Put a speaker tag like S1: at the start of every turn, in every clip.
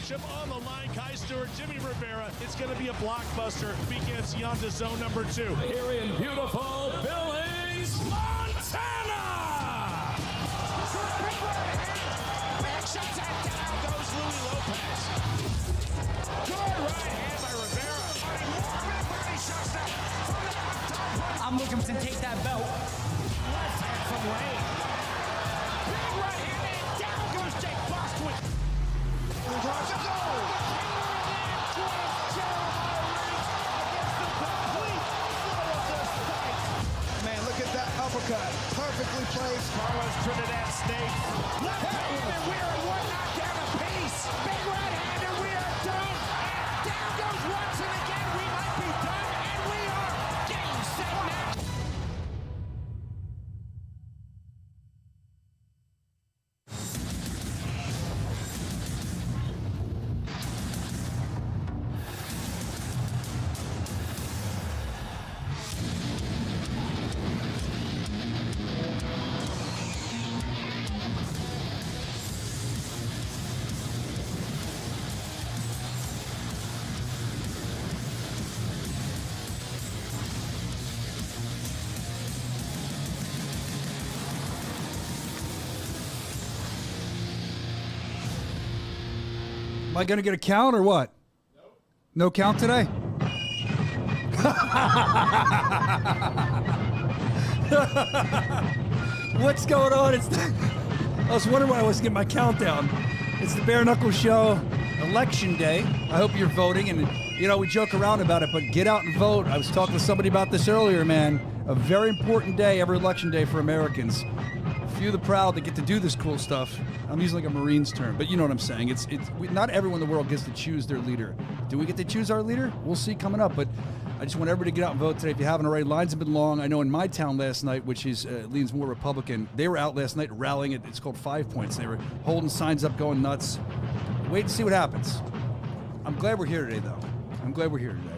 S1: Championship on the line. Kai Stewart, Jimmy Rivera. It's going to be a blockbuster. BKFC on to zone number 2.
S2: Here in beautiful Billings, Montana!
S3: Back shots and down goes Louis Lopez. Good right hand by Rivera.
S4: I'm looking to take that belt.
S3: Left hand from Lane. Big right hand and down goes Jake Bostwick. Drops it.
S5: Man, look at that uppercut. Perfectly placed.
S1: Carlos Trinidad Snake.
S3: Left hand and we are one knockdown apiece. Big right hand and we are done. And down goes Watson again. We might be done and we are. Game, set, match.
S6: Am I going to get a count or what? Nope. No count today? What's going on? I was wondering why I wasn't getting my countdown. It's the Bare Knuckle Show, Election Day. I hope you're voting. And, you know, we joke around about it, but get out and vote. I was talking to somebody about this earlier, man. A very important day, every Election Day for Americans. Few of the proud that get to do this cool stuff. I'm using like a Marines term, but you know what I'm saying. Not everyone in the world gets to choose their leader. Do we get to choose our leader? We'll see coming up, but I just want everybody to get out and vote today. If you haven't already, lines have been long. I know in my town last night, which is leans more Republican, they were out last night rallying. It's called 5 Points. They were holding signs up, going nuts. Wait and see what happens. I'm glad we're here today, though. I'm glad we're here today.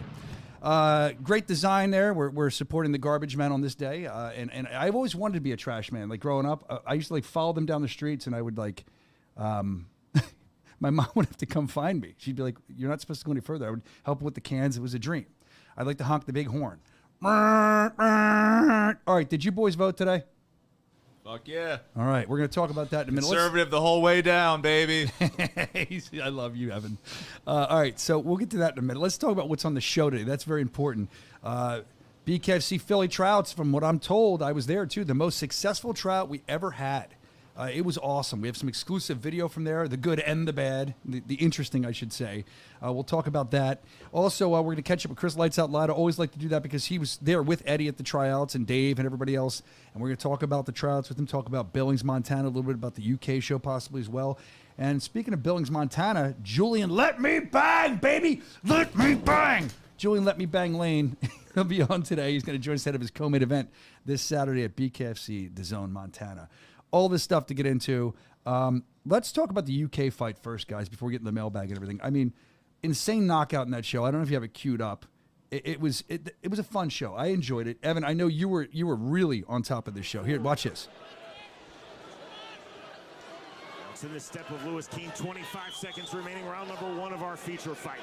S6: Great design there. We're supporting the garbage man on this day. And I've always wanted to be a trash man. Like growing up, I used to like follow them down the streets and I would like, my mom would have to come find me. She'd be like, you're not supposed to go any further. I would help with the cans. It was a dream. I'd like to honk the big horn. All right. Did you boys vote today?
S7: Fuck yeah.
S6: All right. We're going to talk about that in a minute.
S7: Conservative the whole way down, baby.
S6: I love you, Evan. All right. So we'll get to that in a minute. Let's talk about what's on the show today. That's very important. BKFC Philly tryouts, from what I'm told, I was there too. The most successful tryout we ever had. It was awesome. We have some exclusive video from there, the good and the bad, the interesting, I should say. We'll talk about that. Also, we're going to catch up with Chris Lights Out Loud. I always like to do that because he was there with Eddie at the tryouts and Dave and everybody else. And we're going to talk about the tryouts with him, talk about Billings, Montana, a little bit about the UK show possibly as well. And speaking of Billings, Montana, Julian, let me bang, baby! Let me bang! Julian, let me bang Lane. He'll be on today. He's going to join us ahead of his co-main event this Saturday at BKFC, the Zone, Montana. All this stuff to get into. Let's talk about the UK fight first, guys, before we get in the mailbag and everything. I mean, insane knockout in that show. I don't know if you have it queued up. It was a fun show. I enjoyed it. Evan, I know you were really on top of this show. Here, watch this.
S1: To the step of Lewis Keane, 25 seconds remaining, round number 1 of our feature fight.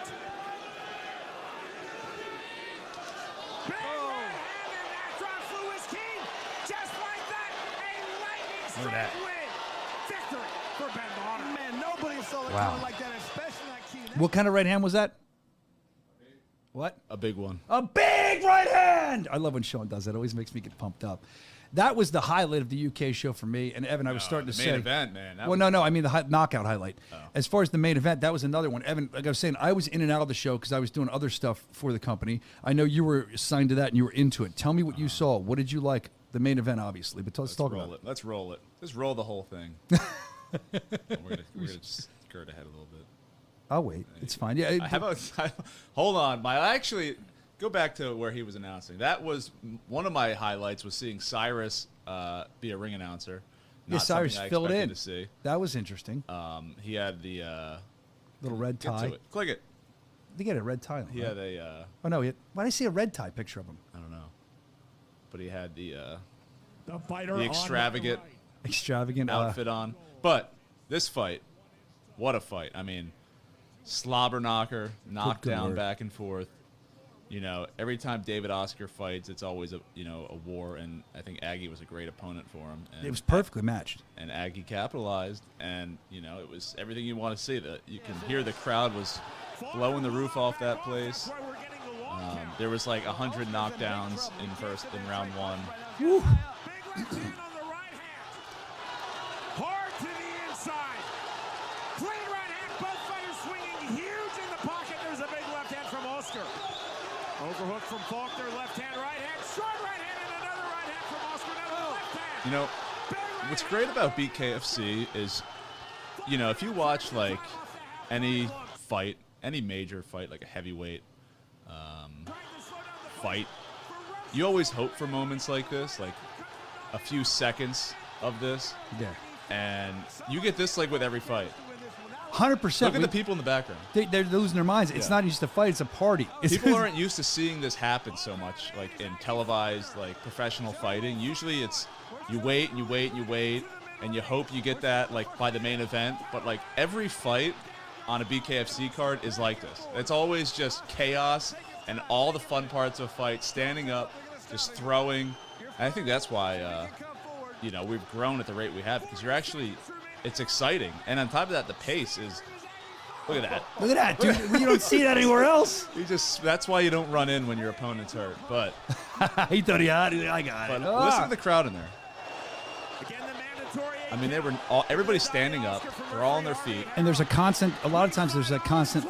S6: Look at that.
S3: Victory for Ben Bonner.
S5: Man, nobody saw it
S6: Wow.
S5: coming like that, especially that Keane.
S6: What kind of right hand was that? What?
S7: A big one.
S6: A big right hand! I love when Sean does that. It always makes me get pumped up. That was the highlight of the UK show for me. And Evan, I was starting to say.
S7: The main event, man.
S6: No. I mean the knockout highlight. Oh. As far as the main event, that was another one. Evan, like I was saying, I was in and out of the show because I was doing other stuff for the company. I know you were assigned to that and you were into it. Tell me what you saw. What did you like? The main event, obviously, but let's talk about it.
S7: Let's roll it. Let's roll the whole thing. we're gonna just skirt ahead a little bit.
S6: I'll wait. It's fine. Yeah.
S7: Hold on. Actually, go back to where he was announcing. That was one of my highlights. Was seeing Cyrus be a ring announcer.
S6: Yeah, Cyrus filled in.
S7: To see.
S6: That was interesting.
S7: He had the
S6: little red tie.
S7: Click it.
S6: I think he had a red tie on.
S7: He had a.
S6: Oh no! Why did I see a red tie picture of him?
S7: I don't know. But he had the
S1: fighter
S7: extravagant
S6: outfit
S7: on. But this fight, what a fight! I mean, slobber knocker, knockdown
S6: word.
S7: back and forth. You know, every time David Oscar fights, it's always a war, and I think Aggie was a great opponent for him. And
S6: It was perfectly matched.
S7: And Aggie capitalized, and it was everything you want to see. That you can hear the crowd was blowing the roof off that place. There was like 100 knockdowns in round one.
S6: Woo.
S3: Hard to the inside. Clean right hand. Both fighters swinging huge in the pocket. There's a big left hand from Oscar. Overhook from Faulkner. Left hand, right hand. Short right hand and another right hand from Oscar. Another left hand.
S7: You know, what's great about BKFC is, if you watch like any fight, any major fight, like a heavyweight fight, you always hope for moments like this, like a few seconds of this.
S6: Yeah.
S7: And you get this like with every fight.
S6: 100%.
S7: Look at the people in the background.
S6: They're losing their minds. It's not just a fight; it's a party.
S7: People aren't used to seeing this happen so much, like in televised, like professional fighting. Usually, it's you wait and you wait and you wait, and you hope you get that like by the main event. But like every fight on a BKFC card is like this. It's always just chaos and all the fun parts of a fight, standing up, just throwing. And I think that's why we've grown at the rate we have, because it's exciting. And on top of that, the pace is, look at that.
S6: Look at that, dude. You don't see that anywhere else.
S7: That's why you don't run in when your opponent's hurt. But
S6: he thought he had it. I got it.
S7: Listen to the crowd in there. I mean, everybody's standing up. They're all on their feet.
S6: And there's a lot of times there's that constant,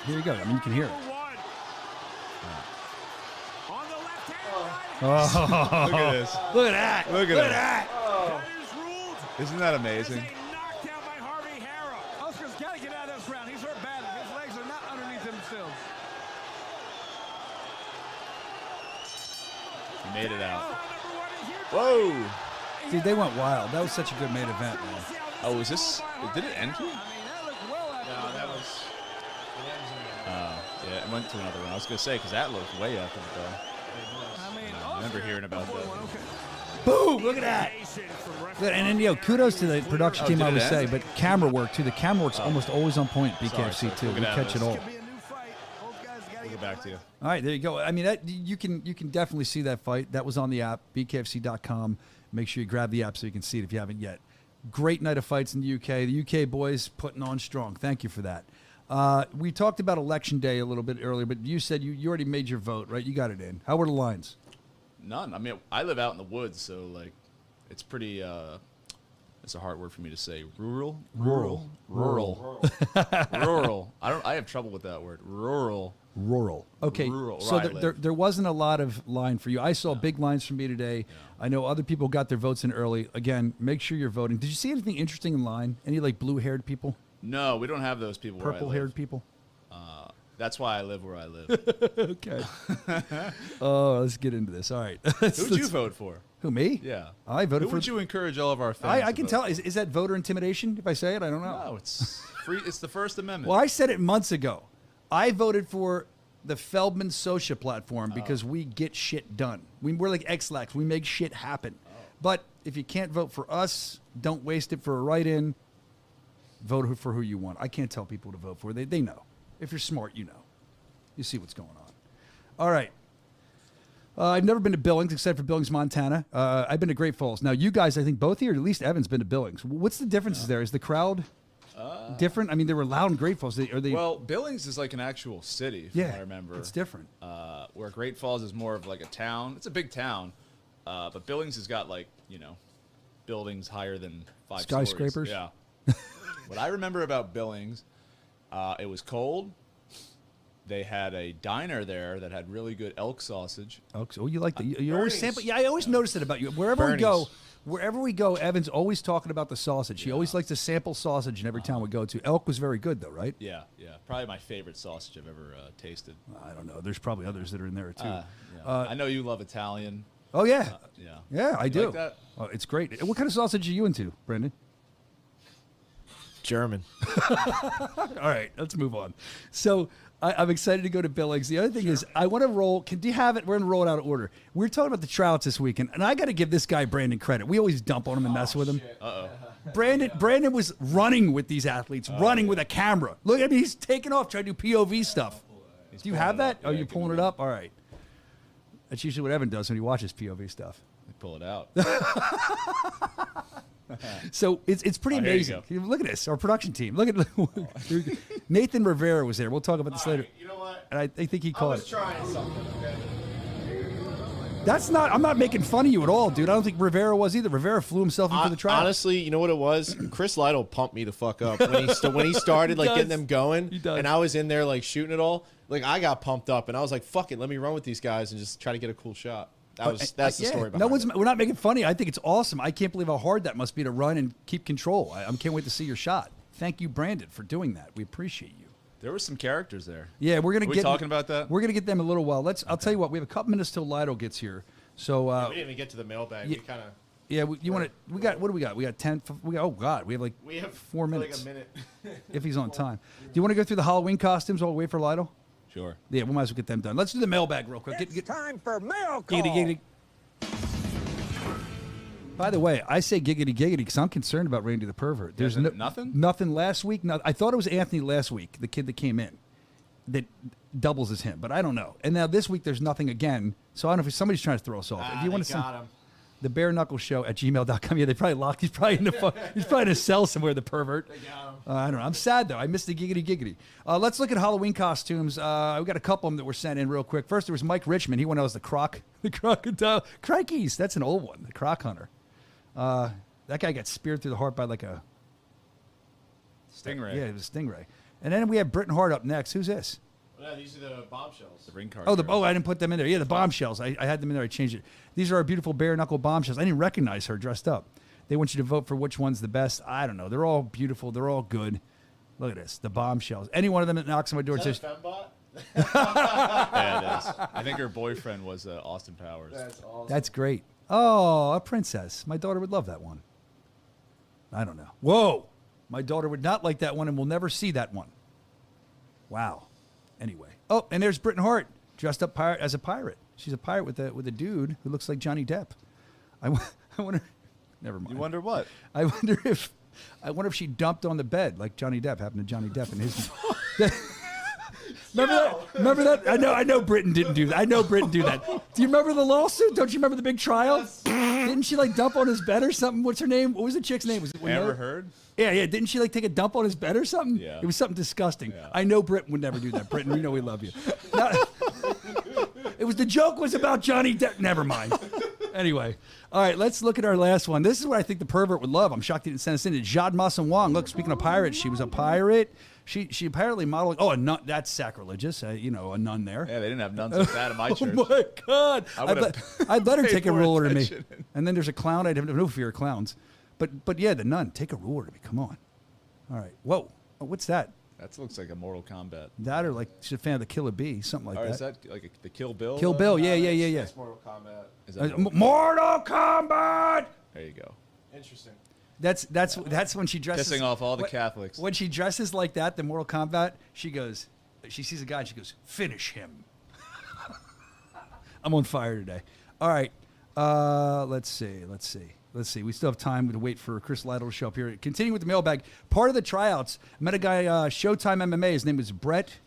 S6: here you go. I mean, you can hear it.
S7: Look at this.
S6: Look at that.
S7: Look at that.
S6: Oh.
S7: Isn't that amazing?
S5: Oscar's got to get out of this round. He's hurt bad. His legs are not underneath himself.
S7: He made it out. Whoa.
S6: Dude, they went wild. That was such a good main event, man.
S7: Oh, was this? Did it end here?
S2: No, that was.
S7: Yeah, it went to another one. I was going to say, because that looked way up in the bell. I remember hearing about that.
S6: Boom! Look at that. And then, kudos to the production team, I would say, but camera work, too. The camera work's almost always on point, BKFC, too. We catch it all.
S7: We'll get back to you.
S6: All right, there you go. I mean, you can definitely see that fight. That was on the app, bkfc.com. Make sure you grab the app so you can see it if you haven't yet. Great night of fights in the UK. The UK boys putting on strong. Thank you for that. We talked about Election Day a little bit earlier, but you said you already made your vote, right? You got it in. How were the lines?
S7: None. I mean, I live out in the woods, so like, it's pretty. It's a hard word for me to say. Rural. I have trouble with that word. Rural.
S6: Okay.
S7: Rural.
S6: So
S7: Right,
S6: there wasn't a lot of line for you. I saw big lines from me today. Yeah. I know other people got their votes in early. Again, make sure you're voting. Did you see anything interesting in line? Any like blue-haired people?
S7: No, we don't have those people.
S6: Purple-haired people?
S7: That's why I live where I live.
S6: Okay. Oh, let's get into this. All right.
S7: Who'd you vote for?
S6: Who, me?
S7: Yeah.
S6: I voted
S7: Who
S6: for.
S7: would you encourage all of our fans?
S6: I can tell. Is that voter intimidation if I say it? I don't know.
S7: No, it's free. It's the First Amendment.
S6: Well, I said it months ago. I voted for the Feldman Soscia platform because we get shit done. We're like X-Lax. We make shit happen. But if you can't vote for us, don't waste it for a write-in. Vote for who you want. I can't tell people to vote for. They know. If you're smart, you know. You see what's going on. All right. I've never been to Billings except for Billings, Montana. I've been to Great Falls. Now, you guys, I think both of you, or at least Evan's been to Billings. What's the differences there? Is the crowd different? I mean, they were loud in Great Falls.
S7: Well, Billings is like an actual city, if I remember.
S6: It's different.
S7: Where Great Falls is more of like a town. It's a big town. But Billings has got like, buildings higher than 5
S6: skyscrapers.
S7: Stories. Yeah. What I remember about Billings, it was cold. They had a diner there that had really good elk sausage.
S6: Oh, you like that? You always sample. Yeah, I always notice it about you. Wherever we go, Evan's always talking about the sausage. He always likes to sample sausage in every town we go to. Elk was very good, though, right?
S7: Yeah. Probably my favorite sausage I've ever tasted.
S6: I don't know. There's probably others that are in there too.
S7: I know you love Italian.
S6: Oh yeah.
S7: Yeah,
S6: I do.
S7: Like that?
S6: Oh, it's great. What kind of sausage are you into, Brendan?
S8: German.
S6: All right, let's move on. So I'm excited to go to Billings. The other thing is I want to roll. Do you have it? We're going to roll it out of order. We're talking about the tryouts this weekend, and I got to give this guy Brandon credit. We always dump on him and mess with him.
S7: Uh-oh.
S6: Brandon was running with these athletes, running with a camera. Look at me, he's taking off, trying to do POV stuff. Do you have that? Oh, you're pulling it up? All right. That's usually what Evan does when he watches POV stuff.
S7: They pull it out.
S6: So it's pretty amazing. Look at this, our production team. Look at Nathan Rivera was there. We'll talk about this later.
S8: You know what?
S6: And I think he caught it.
S8: trying something, okay?
S6: That's not. I'm not making fun of you at all, dude. I don't think Rivera was either. Rivera flew himself into the trial.
S8: Honestly, you know what it was? Chris Lytle pumped me the fuck up when he started like getting them going, and I was in there like shooting it all. Like I got pumped up, and I was like, "Fuck it, let me run with these guys and just try to get a cool shot." That's the story behind it.
S6: We're not making funny. I think it's awesome. I can't believe how hard that must be to run and keep control. I can't wait to see your shot. Thank you, Brandon, for doing that. We appreciate you.
S7: There were some characters there.
S6: Yeah, we're gonna
S7: get talking about that.
S6: We're gonna get them a little while. I'll tell you what. We have a couple minutes till Lido gets here. So
S8: we didn't even get to the mailbag.
S6: Yeah,
S8: we kind of.
S6: Yeah, you want to? We got what do we got? We got 10. Oh God, we have 4 minutes.
S8: Like a minute.
S6: If he's on time. Do you want to go through the Halloween costumes while we wait for Lido?
S7: Sure.
S6: Yeah, we might as well get them done. Let's do the mailbag real quick.
S9: It's time for mail call.
S6: Giggity. By the way, I say giggity because I'm concerned about Randy the pervert. There's
S7: nothing?
S6: Nothing last week. I thought it was Anthony last week, the kid that came in, that doubles as him, but I don't know. And now this week there's nothing again, so I don't know if somebody's trying to throw us off. If you want to send the Bare Knuckle Show at gmail.com. Yeah, they probably locked. He's probably he's probably in a cell somewhere. The pervert.
S8: They got him.
S6: I don't know. I'm sad though. I missed the giggity. Let's look at Halloween costumes. We got a couple of them that were sent in real quick. First, there was Mike Richmond. He went out as the crocodile. Crikeys. That's an old one. The croc hunter. That guy got speared through the heart by like a
S7: stingray.
S6: Yeah, it was a stingray. And then we have Britton Hart up next. Who's this?
S8: Yeah, these are the bombshells.
S7: The ring card.
S6: I didn't put them in there. Yeah, the bombshells. I had them in there. I changed it. These are our beautiful bare knuckle bombshells. I didn't recognize her dressed up. They want you to vote for which one's the best. I don't know. They're all beautiful. They're all good. Look at this. The bombshells. Any one of them that knocks on my door and says,
S8: Fembot?
S7: Yeah, it is. I think her boyfriend was Austin Powers.
S8: That's awesome.
S6: That's great. Oh, a princess. My daughter would love that one. I don't know. Whoa. My daughter would not like that one and will never see that one. Wow. Anyway. Oh, and there's Britton Hart dressed up as a pirate. She's a pirate with a dude who looks like Johnny Depp. I wonder. Never mind.
S7: You wonder what?
S6: I wonder if she dumped on the bed like Johnny Depp happened to Johnny Depp in his. Remember that? I know Britain didn't do that. Do you remember the lawsuit? Don't you remember the big trial? Yes. Didn't she like dump on his bed or something? What's her name? What was the chick's name? Was it
S7: Amber Heard?
S6: Yeah. Didn't she like take a dump on his bed or something?
S7: Yeah.
S6: It was something disgusting.
S7: Yeah.
S6: I know Britain would never do that. Britain, we know we love you. Now, the joke was about Johnny Depp. Never mind. Anyway, all right, let's look at our last one. This is what I think the pervert would love. I'm shocked he didn't send us in. It's Jad Masan Wong. Look, speaking of pirates, she was a pirate. She apparently modeled. Oh, a nun. That's sacrilegious. A nun there.
S7: Yeah, they didn't have nuns like that in my church.
S6: Oh my God! I'd let her take a ruler to me.
S7: attention.
S6: And then there's a clown. I'd have no fear of clowns. But yeah, the nun. Take a ruler to me. Come on. All right. Whoa. Oh, what's that?
S7: That looks like a Mortal Kombat.
S6: That or like she's a fan of the Killer Bee, something like that.
S7: Is that like the Kill Bill?
S6: Kill Bill. Yeah.
S8: That's Mortal Kombat.
S7: Is that
S6: Mortal Kombat.
S7: There you go.
S8: Interesting.
S6: That's when she dresses.
S7: Pissing off all the Catholics.
S6: When she dresses like that, the Mortal Kombat, she sees a guy and she goes, finish him. I'm on fire today. All right. Let's see. We still have time to wait for Chris Lytle to show up here. Continuing with the mailbag, part of the tryouts, I met a guy, Showtime MMA. His name is Brett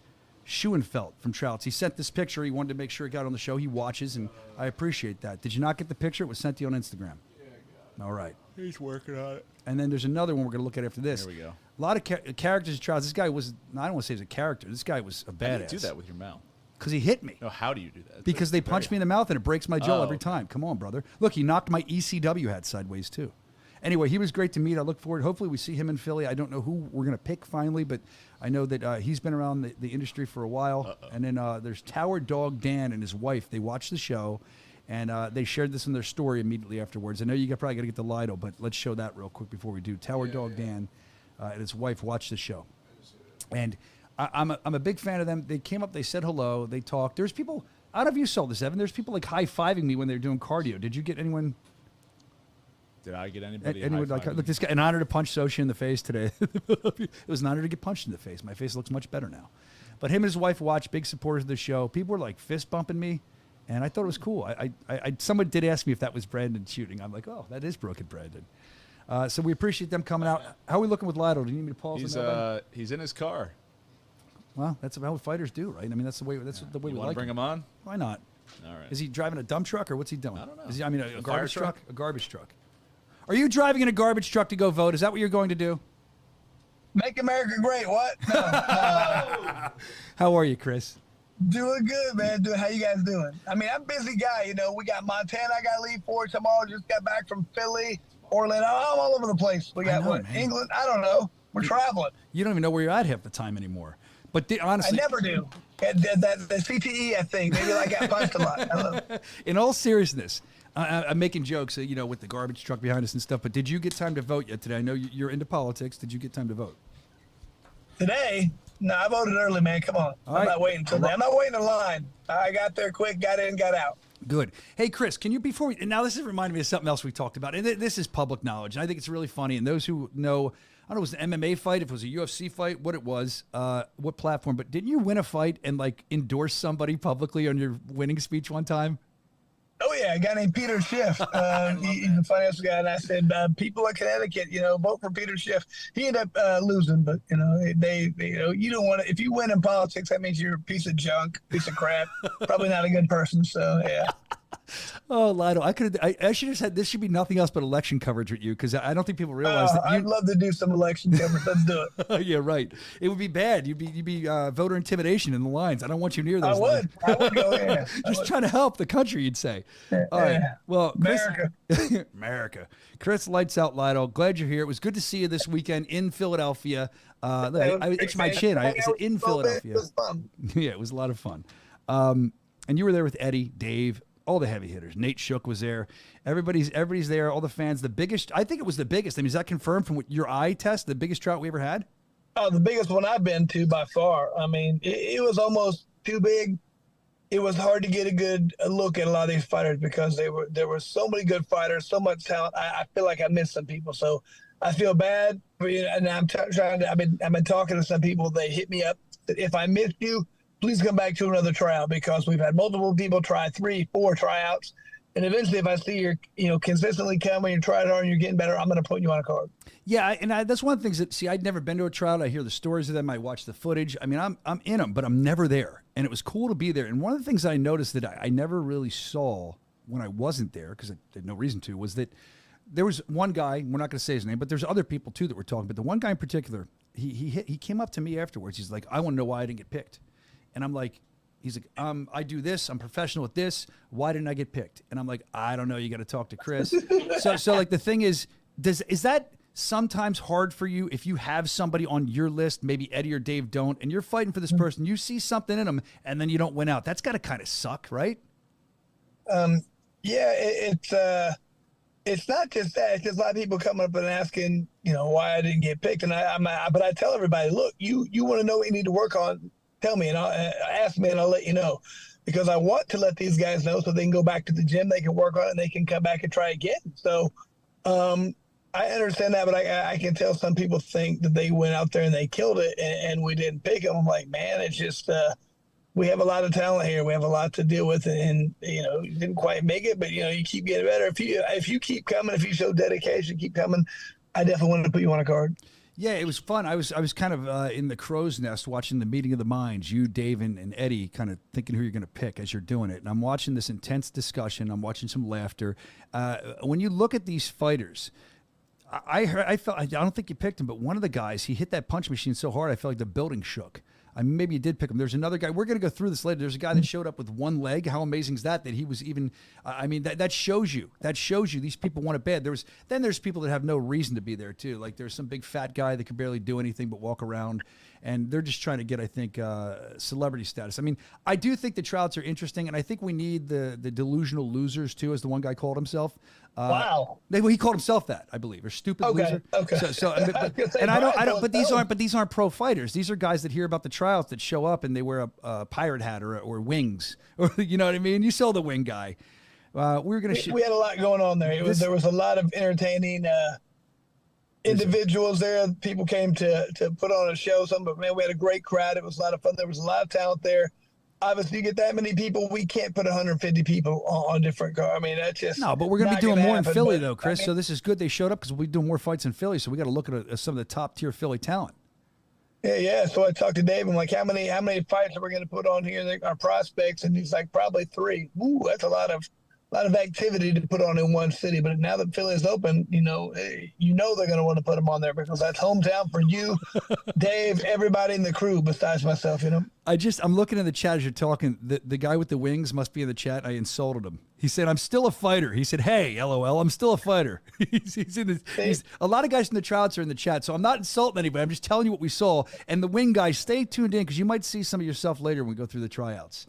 S6: Schuenfeld from tryouts. He sent this picture. He wanted to make sure it got on the show. He watches, and I appreciate that. Did you not get the picture? It was sent to you on Instagram. Yeah, I got it. All right.
S7: He's working on it.
S6: And then there's another one we're going to look at after this.
S7: There we go.
S6: A lot of characters in tryouts. This guy was, I don't want to say he's a character. This guy was a badass.
S7: How do you do that with your mouth?
S6: Because he hit me.
S7: No, how do you do that?
S6: Because they punch me in the mouth and it breaks my jaw every
S7: okay.
S6: time. Come on, brother. Look, he knocked my ECW hat sideways, too. Anyway, he was great to meet. I look forward. Hopefully we see him in Philly. I don't know who we're going to pick finally, but I know that he's been around the industry for a while. And then there's Tower Dog Dan and his wife. They watched the show, and they shared this in their story immediately afterwards. I know you probably got to get the Lido, but let's show that real quick before we do. Tower Dog Dan and his wife watched the show. And I'm a big fan of them. They came up, they said hello, they talked. There's people, I don't know if you saw this, Evan, there's people like high-fiving me when they're doing cardio. Did you get anyone?
S7: Did I get anybody?
S6: Anyone like, look, this guy, an honor to punch Soscia in the face today. It was an honor to get punched in the face. My face looks much better now. But him and his wife watched, big supporters of the show. People were like fist bumping me, and I thought it was cool. Someone did ask me if that was Brandon shooting. I'm like, oh, that is Brooke and Brandon. So we appreciate them coming out. How are we looking with Lytle? Do you need me to pause?
S7: He's in his car.
S6: Well, that's about what fighters do, right? I mean, that's the way. That's the way we like.
S7: Bring him on?
S6: Why not?
S7: All right.
S6: Is he driving a dump truck or what's he doing?
S7: I don't know.
S6: Is he? I mean, a garbage
S7: truck?
S6: A garbage truck. Are you driving in a garbage truck to go vote? Is that what you're going to do?
S9: Make America great. What? No.
S6: How are you, Chris?
S9: Doing good, man. How you guys doing? I mean, I'm a busy guy. You know, we got Montana I got to leave for tomorrow. Just got back from Philly, Orlando. I'm all over the place. We got England? I don't know. We're traveling.
S6: You don't even know where you're at half the time anymore. But honestly,
S9: I never do. The CTE, I think. Maybe I got punched a lot. I don't know.
S6: In all seriousness, I'm making jokes, with the garbage truck behind us and stuff. But did you get time to vote yet today? I know you're into politics. Did you get time to vote?
S9: Today? No, I voted early, man. Come on. I'm not waiting until then. I'm not waiting in line. I got there quick, got in, got out.
S6: Good. Hey, Chris, can you, and now this is reminding me of something else we talked about. And this is public knowledge. And I think it's really funny. And those who know, I don't know if it was an MMA fight, if it was a UFC fight, what it was, what platform. But didn't you win a fight and endorse somebody publicly on your winning speech one time?
S9: Oh, yeah, a guy named Peter Schiff. He's a financial guy. And I said, people in Connecticut, vote for Peter Schiff. He ended up losing, but, you don't want to. If you win in politics, that means you're a piece of junk, piece of crap, probably not a good person. So, yeah.
S6: Oh, Lytle, I should have said this should be nothing else but election coverage with you because I don't think people realize that.
S9: I'd love to do some election coverage. Let's do it.
S6: Yeah, right. It would be bad. You'd be voter intimidation in the lines. I don't want you near those.
S9: I would go in.
S6: Just trying to help the country, you'd say. All right. Well,
S9: America.
S6: America. Chris, lights out, Lytle. Glad you're here. It was good to see you this weekend in Philadelphia. I itched my chin. I said in Philadelphia.
S9: It was fun.
S6: Yeah, it was a lot of fun. And you were there with Eddie, Dave, all the heavy hitters. Nate Shook was there. Everybody's there. All the fans. The biggest. I think it was the biggest. I mean, is that confirmed from what your eye test? The biggest drought we ever had?
S9: Oh, the biggest one I've been to by far. I mean, it was almost too big. It was hard to get a good look at a lot of these fighters because there were so many good fighters, so much talent. I feel like I missed some people, so I feel bad for you. And I'm trying to. I've been talking to some people. They hit me up that if I missed you, please come back to another tryout because we've had multiple people try 3, 4 tryouts. And eventually, if I see you're consistently coming, you're trying hard, and you're getting better, I'm going to put you on a card.
S6: Yeah, and that's one of the things that, I'd never been to a tryout. I hear the stories of them. I watch the footage. I mean, I'm in them, but I'm never there. And it was cool to be there. And one of the things I noticed that I never really saw when I wasn't there, because I had no reason to, was that there was one guy, we're not going to say his name, but there's other people too that we're talking. But the one guy in particular, he came up to me afterwards. He's like, I want to know why I didn't get picked. And I'm like, he's like, I do this. I'm professional at this. Why didn't I get picked? And I'm like, I don't know. You got to talk to Chris. so like the thing is that sometimes hard for you if you have somebody on your list, maybe Eddie or Dave don't, and you're fighting for this person, you see something in them, and then you don't win out. That's got to kind of suck, right?
S9: Yeah, it's not just that. It's just a lot of people coming up and asking, why I didn't get picked. And but I tell everybody, look, you want to know what you need to work on. Tell me, and ask me, and I'll let you know, because I want to let these guys know so they can go back to the gym, they can work on it, and they can come back and try again. So I understand that, but I can tell some people think that they went out there and they killed it, and we didn't pick them. I'm like, man, it's just we have a lot of talent here. We have a lot to deal with, and you didn't quite make it, but you keep getting better. If you keep coming, if you show dedication, keep coming, I definitely want to put you on a card.
S6: Yeah, it was fun. I was kind of in the crow's nest watching the meeting of the minds, you, Dave, and Eddie, kind of thinking who you're going to pick as you're doing it. And I'm watching this intense discussion. I'm watching some laughter. When you look at these fighters, I don't think you picked him, but one of the guys, he hit that punch machine so hard, I felt like the building shook. Maybe you did pick him. There's another guy. We're going to go through this later. There's a guy that showed up with one leg. How amazing is that he was even that shows you. That shows you these people want it bad. There's people that have no reason to be there too. Like there's some big fat guy that could barely do anything but walk around, and they're just trying to get, I think, celebrity status. I mean, I do think the tryouts are interesting, and I think we need the delusional losers too, as the one guy called himself.
S9: Wow.
S6: He called himself that, I believe, or stupid loser.
S9: Okay.
S6: So and I don't. But these aren't pro fighters. These are guys that hear about the tryouts that show up and they wear a pirate hat or wings, or you know what I mean. You saw the wing guy.
S9: We had a lot going on there. There was a lot of entertaining individuals there. People came to put on a show. But man, we had a great crowd. It was a lot of fun. There was a lot of talent there. Obviously, you get that many people, we can't put 150 people on different cars. I mean, that's just
S6: no. But we're going to be doing more in Philly, though, Chris.
S9: I mean,
S6: so this is good. They showed up because we'll be doing more fights in Philly. So we got to look at some of the top tier Philly talent.
S9: Yeah. So I talked to Dave. I'm like, how many fights are we going to put on here? Our prospects, and he's like, probably 3. Ooh, that's a lot of activity to put on in one city. But now that Philly's open, they're going to want to put them on there because that's hometown for you, Dave, everybody in the crew besides myself.
S6: I'm looking in the chat as you're talking. The guy with the wings must be in the chat. I insulted him. He said, "I'm still a fighter." He said, "Hey, LOL, I'm still a fighter." A lot of guys in the tryouts are in the chat, so I'm not insulting anybody. I'm just telling you what we saw. And the wing guys, stay tuned in because you might see some of yourself later when we go through the tryouts.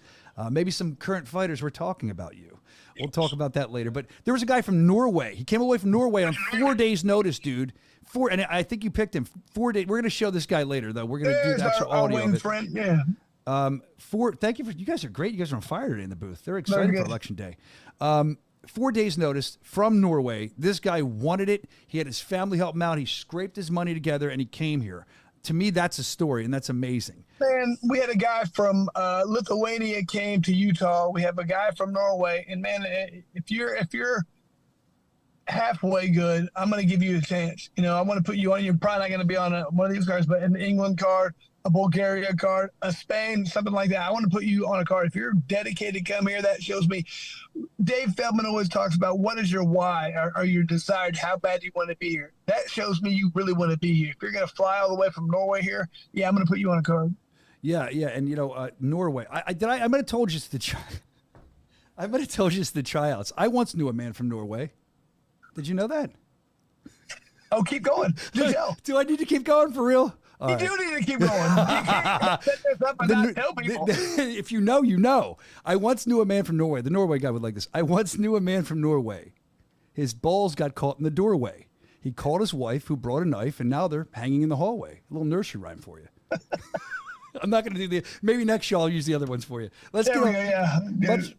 S6: Maybe some current fighters were talking about you. We'll talk about that later. But there was a guy from Norway. He came away from Norway on 4 days' notice, dude. And I think you picked him 4 days. We're going to show this guy later, though. We're going to do the actual audio of it.
S9: Friend, yeah.
S6: Thank you you guys are great. You guys are on fire today in the booth. They're excited for election day. 4 days' notice from Norway. This guy wanted it. He had his family help him out. He scraped his money together, and he came here. To me, that's a story, and that's amazing.
S9: Man, we had a guy from Lithuania came to Utah. We have a guy from Norway, and man, if you're halfway good, I'm going to give you a chance. I want to put you on. You're probably not going to be on one of these cards, but an England card, a Bulgaria card, a Spain, something like that. I want to put you on a card. If you're dedicated to come here, that shows me. Dave Feldman always talks about what is your why or your desire, how bad you want to be here. That shows me you really want to be here. If you're going to fly all the way from Norway here, yeah, I'm going to put you on a card.
S6: Yeah, and Norway. I might have told you it's the I might have told you it's the tryouts. I once knew a man from Norway. Did you know that?
S9: Oh, keep going.
S6: Do I need to keep going for real?
S9: You do need to keep going. You can't set this up and not tell people.
S6: If you know, you know. I once knew a man from Norway. The Norway guy would like this. I once knew a man from Norway. His balls got caught in the doorway. He called his wife, who brought a knife, and now they're hanging in the hallway. A little nursery rhyme for you. I'm not going to do maybe next show I'll use the other ones for you. Let's go.
S9: Yeah.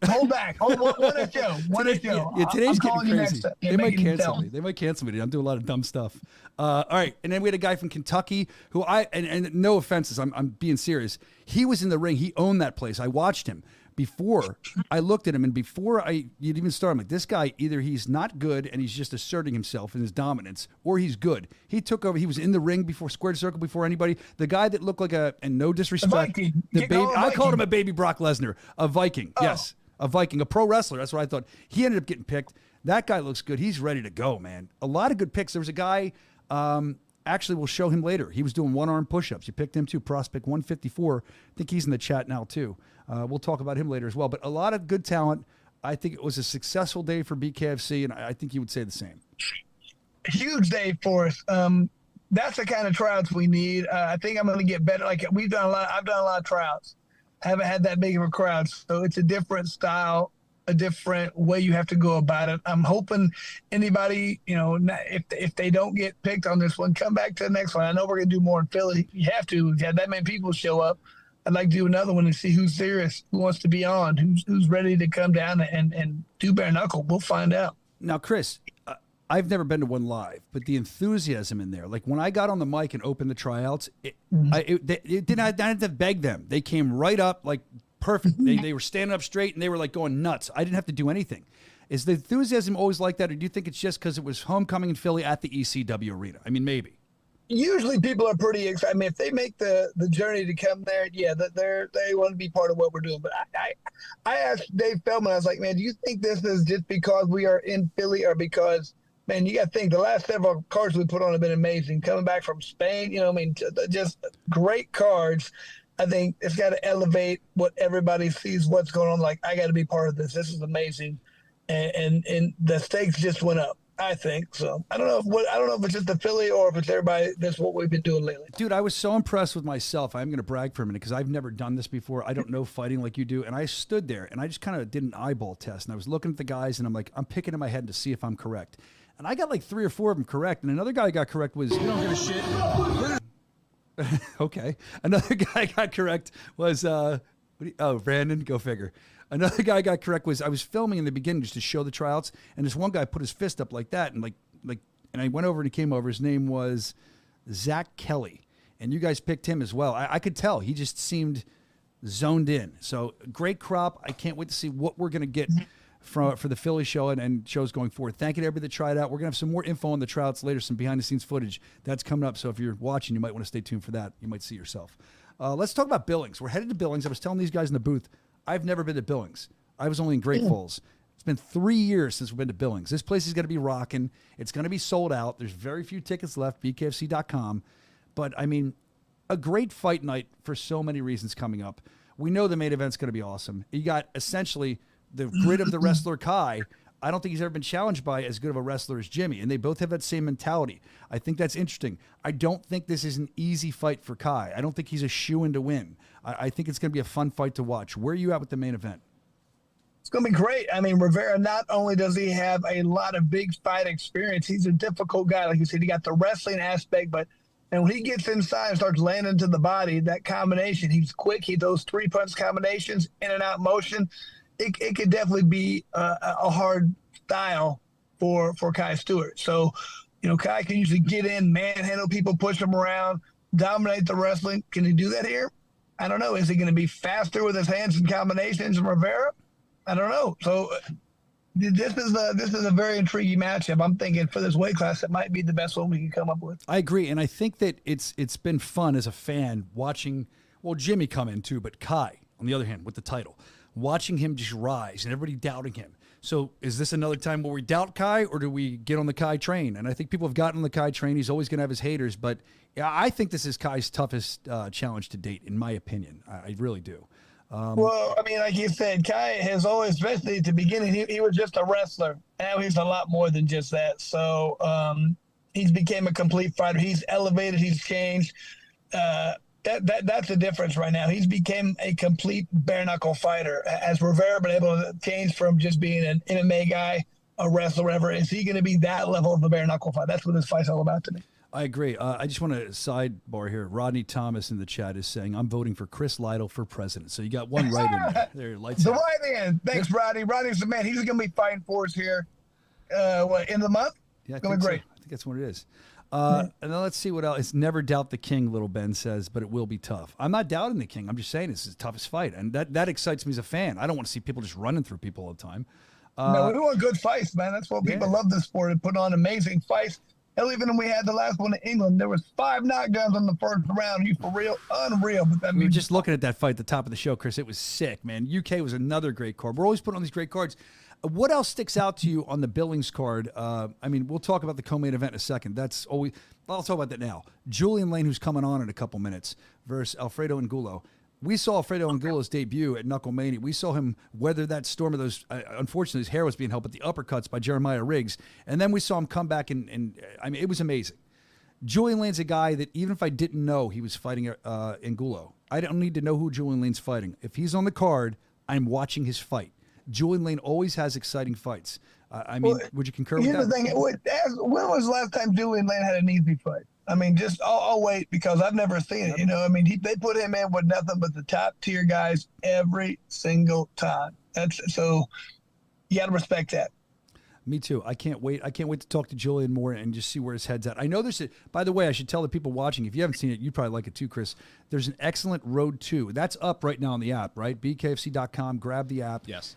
S9: Hold back. Hold one a show. One a show.
S6: Yeah, today's getting crazy. They might cancel me. They might cancel me. I'm doing a lot of dumb stuff. All right, and then we had a guy from Kentucky who and no offenses, I'm being serious. He was in the ring. He owned that place. I watched him. Before I looked at him, and before you'd even start, I'm like, this guy, either he's not good and he's just asserting himself in his dominance, or he's good. He took over. He was in the ring before, squared circle before anybody. The guy that looked like and no disrespect, I called him a baby Brock Lesnar, a Viking. Oh. Yes, a Viking, a pro wrestler. That's what I thought. He ended up getting picked. That guy looks good. He's ready to go, man. A lot of good picks. There was a guy, actually, we'll show him later. He was doing one-arm push-ups. You picked him too, Prospect 154. I think he's in the chat now too. We'll talk about him later as well. But a lot of good talent. I think it was a successful day for BKFC, and I think you would say the same.
S9: Huge day for us. That's the kind of tryouts we need. I think I'm going to get better. Like I've done a lot of tryouts. Haven't had that big of a crowd, so it's a different style, a different way you have to go about it. I'm hoping anybody, if they don't get picked on this one, come back to the next one. I know we're going to do more in Philly. You have to. We've had that many people show up. I'd like to do another one and see who's serious, who wants to be on, who's ready to come down and do bare knuckle. We'll find out.
S6: Now, Chris, I've never been to one live, but the enthusiasm in there, like when I got on the mic and opened the tryouts, I didn't have to beg them. They came right up like perfect. They were standing up straight and they were like going nuts. I didn't have to do anything. Is the enthusiasm always like that, or do you think it's just because it was homecoming in Philly at the ECW arena? I mean, maybe.
S9: Usually people are pretty excited. I mean, if they make the journey to come there, yeah, they want to be part of what we're doing. But I asked Dave Feldman, I was like, man, do you think this is just because we are in Philly, or because, man, you got to think the last several cards we put on have been amazing. Coming back from Spain, just great cards. I think it's got to elevate what everybody sees, what's going on. Like, I got to be part of this. This is amazing. And the stakes just went up. I think so. I don't know if it's just the Philly or if it's everybody. That's what we've been doing lately.
S6: Dude, I was so impressed with myself. I'm going to brag for a minute because I've never done this before. I don't know fighting like you do. And I stood there and I just kind of did an eyeball test. And I was looking at the guys and I'm like, I'm picking in my head to see if I'm correct. And I got like 3 or 4 of them correct. And another guy got correct was, you don't give a shit. Okay. Another guy got correct was Oh, Brandon, go figure. Another guy I got correct was I was filming in the beginning just to show the tryouts, and this one guy put his fist up like that, and and I went over and he came over. His name was Zach Kelly, and you guys picked him as well. I could tell he just seemed zoned in. So great crop. I can't wait to see what we're going to get for the Philly show and shows going forward. Thank you to everybody that tried out. We're going to have some more info on the tryouts later, some behind-the-scenes footage. That's coming up, so if you're watching, you might want to stay tuned for that. You might see yourself. Let's talk about Billings. We're headed to Billings. I was telling these guys in the booth, I've never been to Billings. I was only in Great Falls. It's been 3 years since we've been to Billings. This place is going to be rocking. It's going to be sold out. There's very few tickets left, BKFC.com. But, I mean, a great fight night for so many reasons coming up. We know the main event's going to be awesome. You got essentially the grit of the wrestler Kai. I don't think he's ever been challenged by as good of a wrestler as Jimmy, and they both have that same mentality. I think that's interesting. I don't think this is an easy fight for Kai. I don't think he's a shoo-in to win. I think it's going to be a fun fight to watch. Where are you at with the main event?
S9: It's going to be great. I mean, Rivera, not only does he have a lot of big fight experience, he's a difficult guy. Like you said, he got the wrestling aspect, but and when he gets inside and starts landing to the body, that combination, he's quick. He those 3-punch combinations, in and out motion. It could definitely be a hard style for Kai Stewart. So, Kai can usually get in, manhandle people, push them around, dominate the wrestling. Can he do that here? I don't know. Is he going to be faster with his hands and combinations than Rivera? I don't know. So this is a very intriguing matchup. I'm thinking for this weight class, it might be the best one we can come up with.
S6: I agree, and I think that it's been fun as a fan watching. Well, Jimmy come in too, but Kai on the other hand with the title, watching him just rise and everybody doubting him. So is this another time where we doubt Kai, or do we get on the Kai train? And I think people have gotten on the Kai train. He's always going to have his haters, but yeah, I think this is Kai's toughest challenge to date, in my opinion. I really do.
S9: Well, I mean, like you said, Kai has always, especially at the beginning, he was just a wrestler. Now he's a lot more than just that. So he's became a complete fighter. He's elevated. He's changed. That's the difference right now. He's became a complete bare knuckle fighter. Has Rivera been able to change from just being an MMA guy, a wrestler, whatever? Is he going to be that level of a bare knuckle fight? That's what this fight's all about to me.
S6: I agree. I just want to sidebar here. Rodney Thomas in the chat is saying, I'm voting for Chris Lytle for president. So you got one right in there. Lights
S9: the
S6: out.
S9: right hand. Thanks, Rodney. Rodney's the man. He's going to be fighting for us here. In the month?
S6: Yeah,
S9: it's going to be great.
S6: So. I think that's what it is. And then let's see what else. It's never doubt the king, little Ben says, but it will be tough. I'm not doubting the king. I'm just saying this is the toughest fight. And that excites me as a fan. I don't want to see people just running through people all the time.
S9: No, we want good fights, man. That's what people love this sport, and put on amazing fights. Hell, even when we had the last one in England, there was 5 knockdowns in the first round. You for real? Unreal. But that
S6: we were just looking at that fight at the top of the show, Chris. It was sick, man. UK was another great card. We're always putting on these great cards. What else sticks out to you on the Billings card? I mean, we'll talk about the co-main event in a second. That's always. I'll talk about that now. Julian Lane, who's coming on in a couple minutes, versus Alfredo Angulo. We saw Alfredo Angulo's debut at Knuckle Mania. We saw him weather that storm of those. Unfortunately, his hair was being held, but the uppercuts by Jeremiah Riggs. And then we saw him come back, and I mean, it was amazing. Julian Lane's a guy that even if I didn't know he was fighting Angulo, I don't need to know who Julian Lane's fighting. If he's on the card, I'm watching his fight. Julian Lane always has exciting fights. I mean, would you concur with that?
S9: Here's the thing. When was the last time Julian Lane had an easy fight? I mean, just I'll wait because I've never seen it. I mean, they put him in with nothing but the top tier guys every single time. So you got to respect that.
S6: Me too. I can't wait. I can't wait to talk to Julian more and just see where his head's at. I know by the way, I should tell the people watching, if you haven't seen it, you'd probably like it too, Chris. There's an excellent Road 2. That's up right now on the app, right? BKFC.com. Grab the app.
S7: Yes.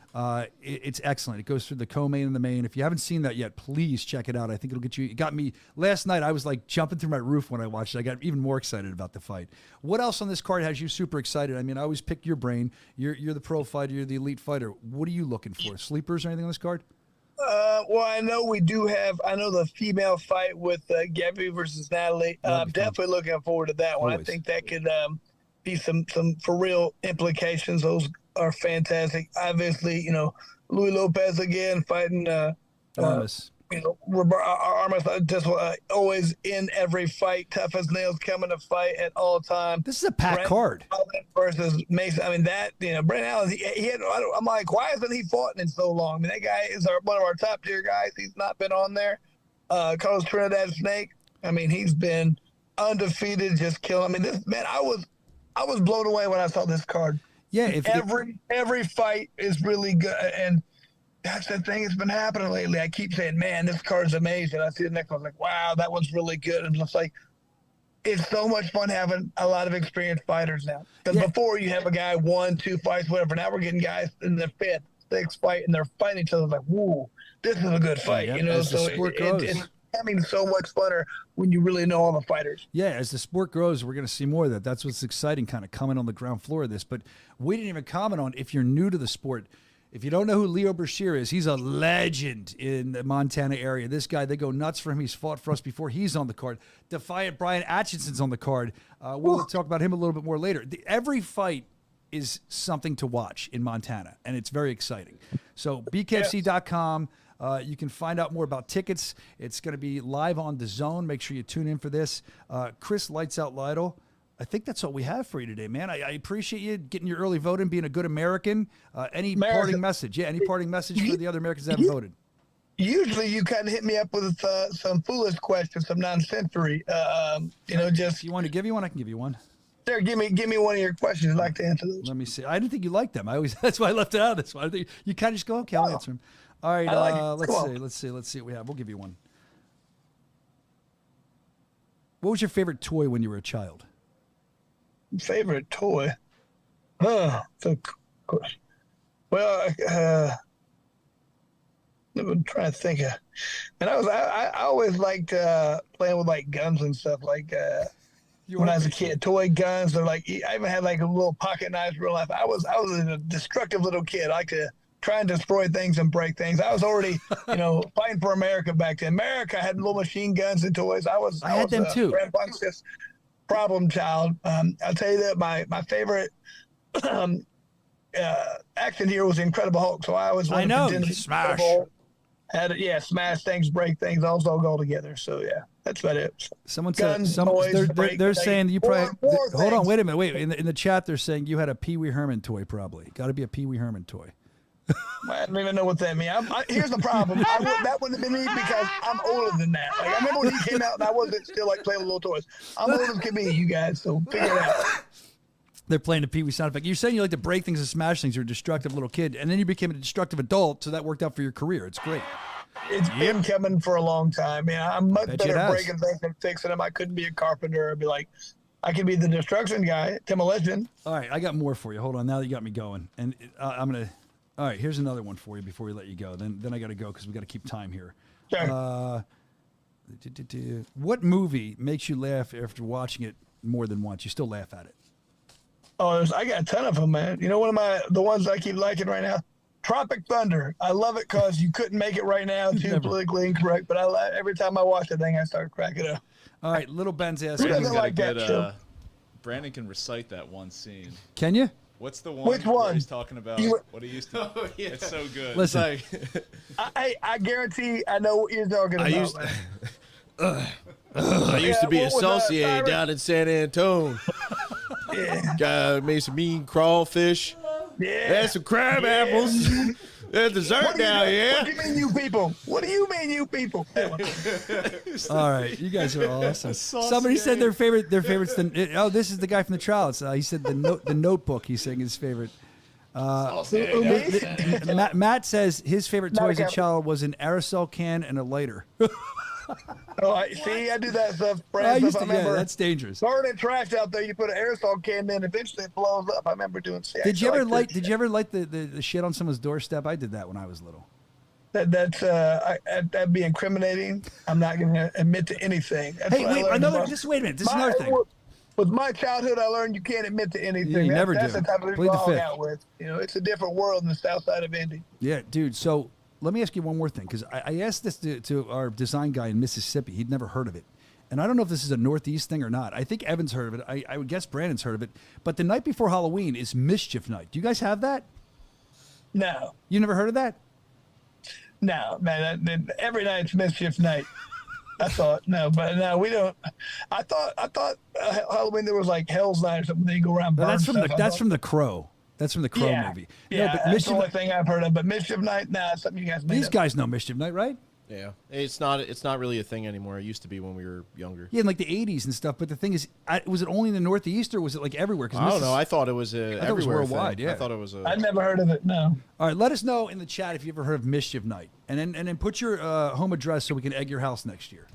S6: It's excellent. It goes through the co-main and the main. If you haven't seen that yet, please check it out. I think it'll get you. It got me last night. I was like jumping through my roof when I watched it. I got even more excited about the fight. What else on this card has you super excited? I mean, I always pick your brain. You're the pro fighter. You're the elite fighter. What are you looking for? Sleepers or anything on this card?
S9: Well, I know we do have. I know the female fight with Gabby versus Natalie. Definitely looking forward to that one.
S6: Always.
S9: I think that could be some for real implications. Those are fantastic. Obviously, Louis Lopez again fighting.
S6: Armas.
S9: Armas just always in every fight, tough as nails, coming to fight at all time.
S6: This is a packed card.
S9: Versus Mason. I mean, Brent Allen, he had, I'm like, why hasn't he fought in so long? I mean, that guy is one of our top tier guys. He's not been on there. Carlos Trinidad Snake. I mean, he's been undefeated, just killing. I mean, this man, I was blown away when I saw this card.
S6: Yeah,
S9: every fight is really good, and that's the thing that's been happening lately. I keep saying, "Man, this card's amazing." I see the next one, like, "Wow, that one's really good," and it's like, it's so much fun having a lot of experienced fighters now. Because before you have a guy 1, 2 fights, whatever. Now we're getting guys in their 5th, 6th fight, and they're fighting each other like, "Whoa, this is a good fight."
S6: Yeah,
S9: you know,
S6: as the
S9: so
S6: sport grows.
S9: it's becoming so much funner when you really know all the fighters.
S6: Yeah, as the sport grows, we're going to see more of that. That's what's exciting, kind of coming on the ground floor of this. But we didn't even comment on, if you're new to the sport, if you don't know who Leo Brashear is, he's a legend in the Montana area. This guy, they go nuts for him. He's fought for us before. He's on the card. Defiant Brian Atchinson's on the card. We'll talk about him a little bit more later. Every fight is something to watch in Montana, and it's very exciting. So BKFC.com. You can find out more about tickets. It's going to be live on the Zone. Make sure you tune in for this. Chris Lights Out Lytle, I think that's all we have for you today, man. I appreciate you getting your early vote and being a good American. Any parting message? Yeah, any parting message for the other Americans that haven't voted?
S9: Usually you kind of hit me up with some foolish questions, some nonsensory. Just...
S6: You want to give you one? I can give you one.
S9: Sure, give me one of your questions. I'd like to answer those.
S6: Let me see. I didn't think you liked them. That's why I left it out of this one. I think you kind of just go, okay, I'll answer them. All right, let's see what we have. We'll give you one. What was your favorite toy when you were a child?
S9: Favorite toy? Well, I'm trying to think. And I always liked playing with like guns and stuff. Like when I was a kid, toy guns. Or like I even had like a little pocket knives. Real life. I was a destructive little kid. I like to try and destroy things and break things. I was already, fighting for America back then. America had little machine guns and toys. I
S6: had them too.
S9: Rambunctious problem child. I'll tell you that my favorite action hero was Incredible Hulk. So I always wanted to
S6: smash.
S9: Smash things, break things, also go together. So yeah, that's about it.
S6: Someone said they're saying you probably hold on, wait a minute, wait. In the chat they're saying you had a Pee Wee Herman toy, probably. Got to be a Pee Wee Herman toy.
S9: I don't even know what that means. Here's the problem. That wouldn't have been me because I'm older than that. Like I remember when he came out and I wasn't still like playing with little toys. I'm older than can be, you guys. So figure it out.
S6: They're playing the Pee Wee sound effect. You're saying you like to break things and smash things. You're a destructive little kid, and then you became a destructive adult. So that worked out for your career. It's great.
S9: It's been coming for a long time. Man, I'm much better at breaking things than fixing them. I couldn't be a carpenter. I'd be like, I could be the destruction guy, demolition.
S6: All right, I got more for you. Hold on. Now that you got me going, and I'm gonna. All right, here's another one for you before we let you go. Then I got to go because we got to keep time here.
S9: Sure.
S6: What movie makes you laugh after watching it more than once? You still laugh at it?
S9: Oh, I got a ton of them, man. You know, the ones I keep liking right now, Tropic Thunder. I love it because you couldn't make it right now, too politically incorrect. But every time I watch the thing, I start cracking up.
S6: All right, Little Ben's asking.
S9: Who doesn't like that show?
S7: Brandon can recite that one scene.
S6: Can you?
S7: What's the one?
S9: Which one?
S7: Where he's talking about what he used to. Oh, yeah. It's so good.
S6: Listen,
S9: I guarantee I know what you're talking about.
S8: I used to be associated down in San Antonio. Made some mean crawfish.
S9: Yeah.
S8: Had some crab apples. There's dessert now, yeah?
S9: What do you mean, you people? What do you mean, you people?
S6: All right, you guys are awesome. Somebody said their favorite's this is the guy from the trials. He said the Notebook. He's saying his favorite. Matt says his favorite toy as a child was an aerosol can and a lighter.
S9: I do that stuff.
S6: I remember that's dangerous.
S9: Burning trash out there, you put an aerosol can in, eventually it blows up. I remember doing.
S6: Did you ever light the shit on someone's doorstep? I did that when I was little.
S9: That'd be incriminating. I'm not going to admit to anything.
S6: Hey, wait a minute. This is another thing.
S9: With my childhood, I learned you can't admit to anything.
S6: Yeah, you never do.
S9: That's the type of people I hung out with. You know, it's a different world in the south side of Indy.
S6: Yeah, dude. So let me ask you one more thing, because I asked this to our design guy in Mississippi. He'd never heard of it. And I don't know if this is a Northeast thing or not. I think Evan's heard of it. I would guess Brandon's heard of it. But the night before Halloween is Mischief Night. Do you guys have that?
S9: No.
S6: You never heard of that?
S9: No, man. Every night's Mischief Night. I thought we don't. I thought Halloween there was like Hell's Night or something. They go around.
S6: That's from the Crow. That's from the Crow movie.
S9: Yeah, but that's the only thing I've heard of. But Mischief Night, it's something you guys made
S6: These guys know Mischief Night, right?
S8: Yeah, it's not really a thing anymore. It used to be when we were younger.
S6: Yeah, in like the 80s and stuff. But the thing is, was it only in the Northeast or was it like everywhere?
S8: I don't know. I thought it was
S6: worldwide.
S8: Thing.
S6: Yeah,
S8: I thought it was.
S9: I never heard of it. No.
S6: All right, let us know in the chat if you ever heard of Mischief Night, and then put your home address so we can egg your house next year.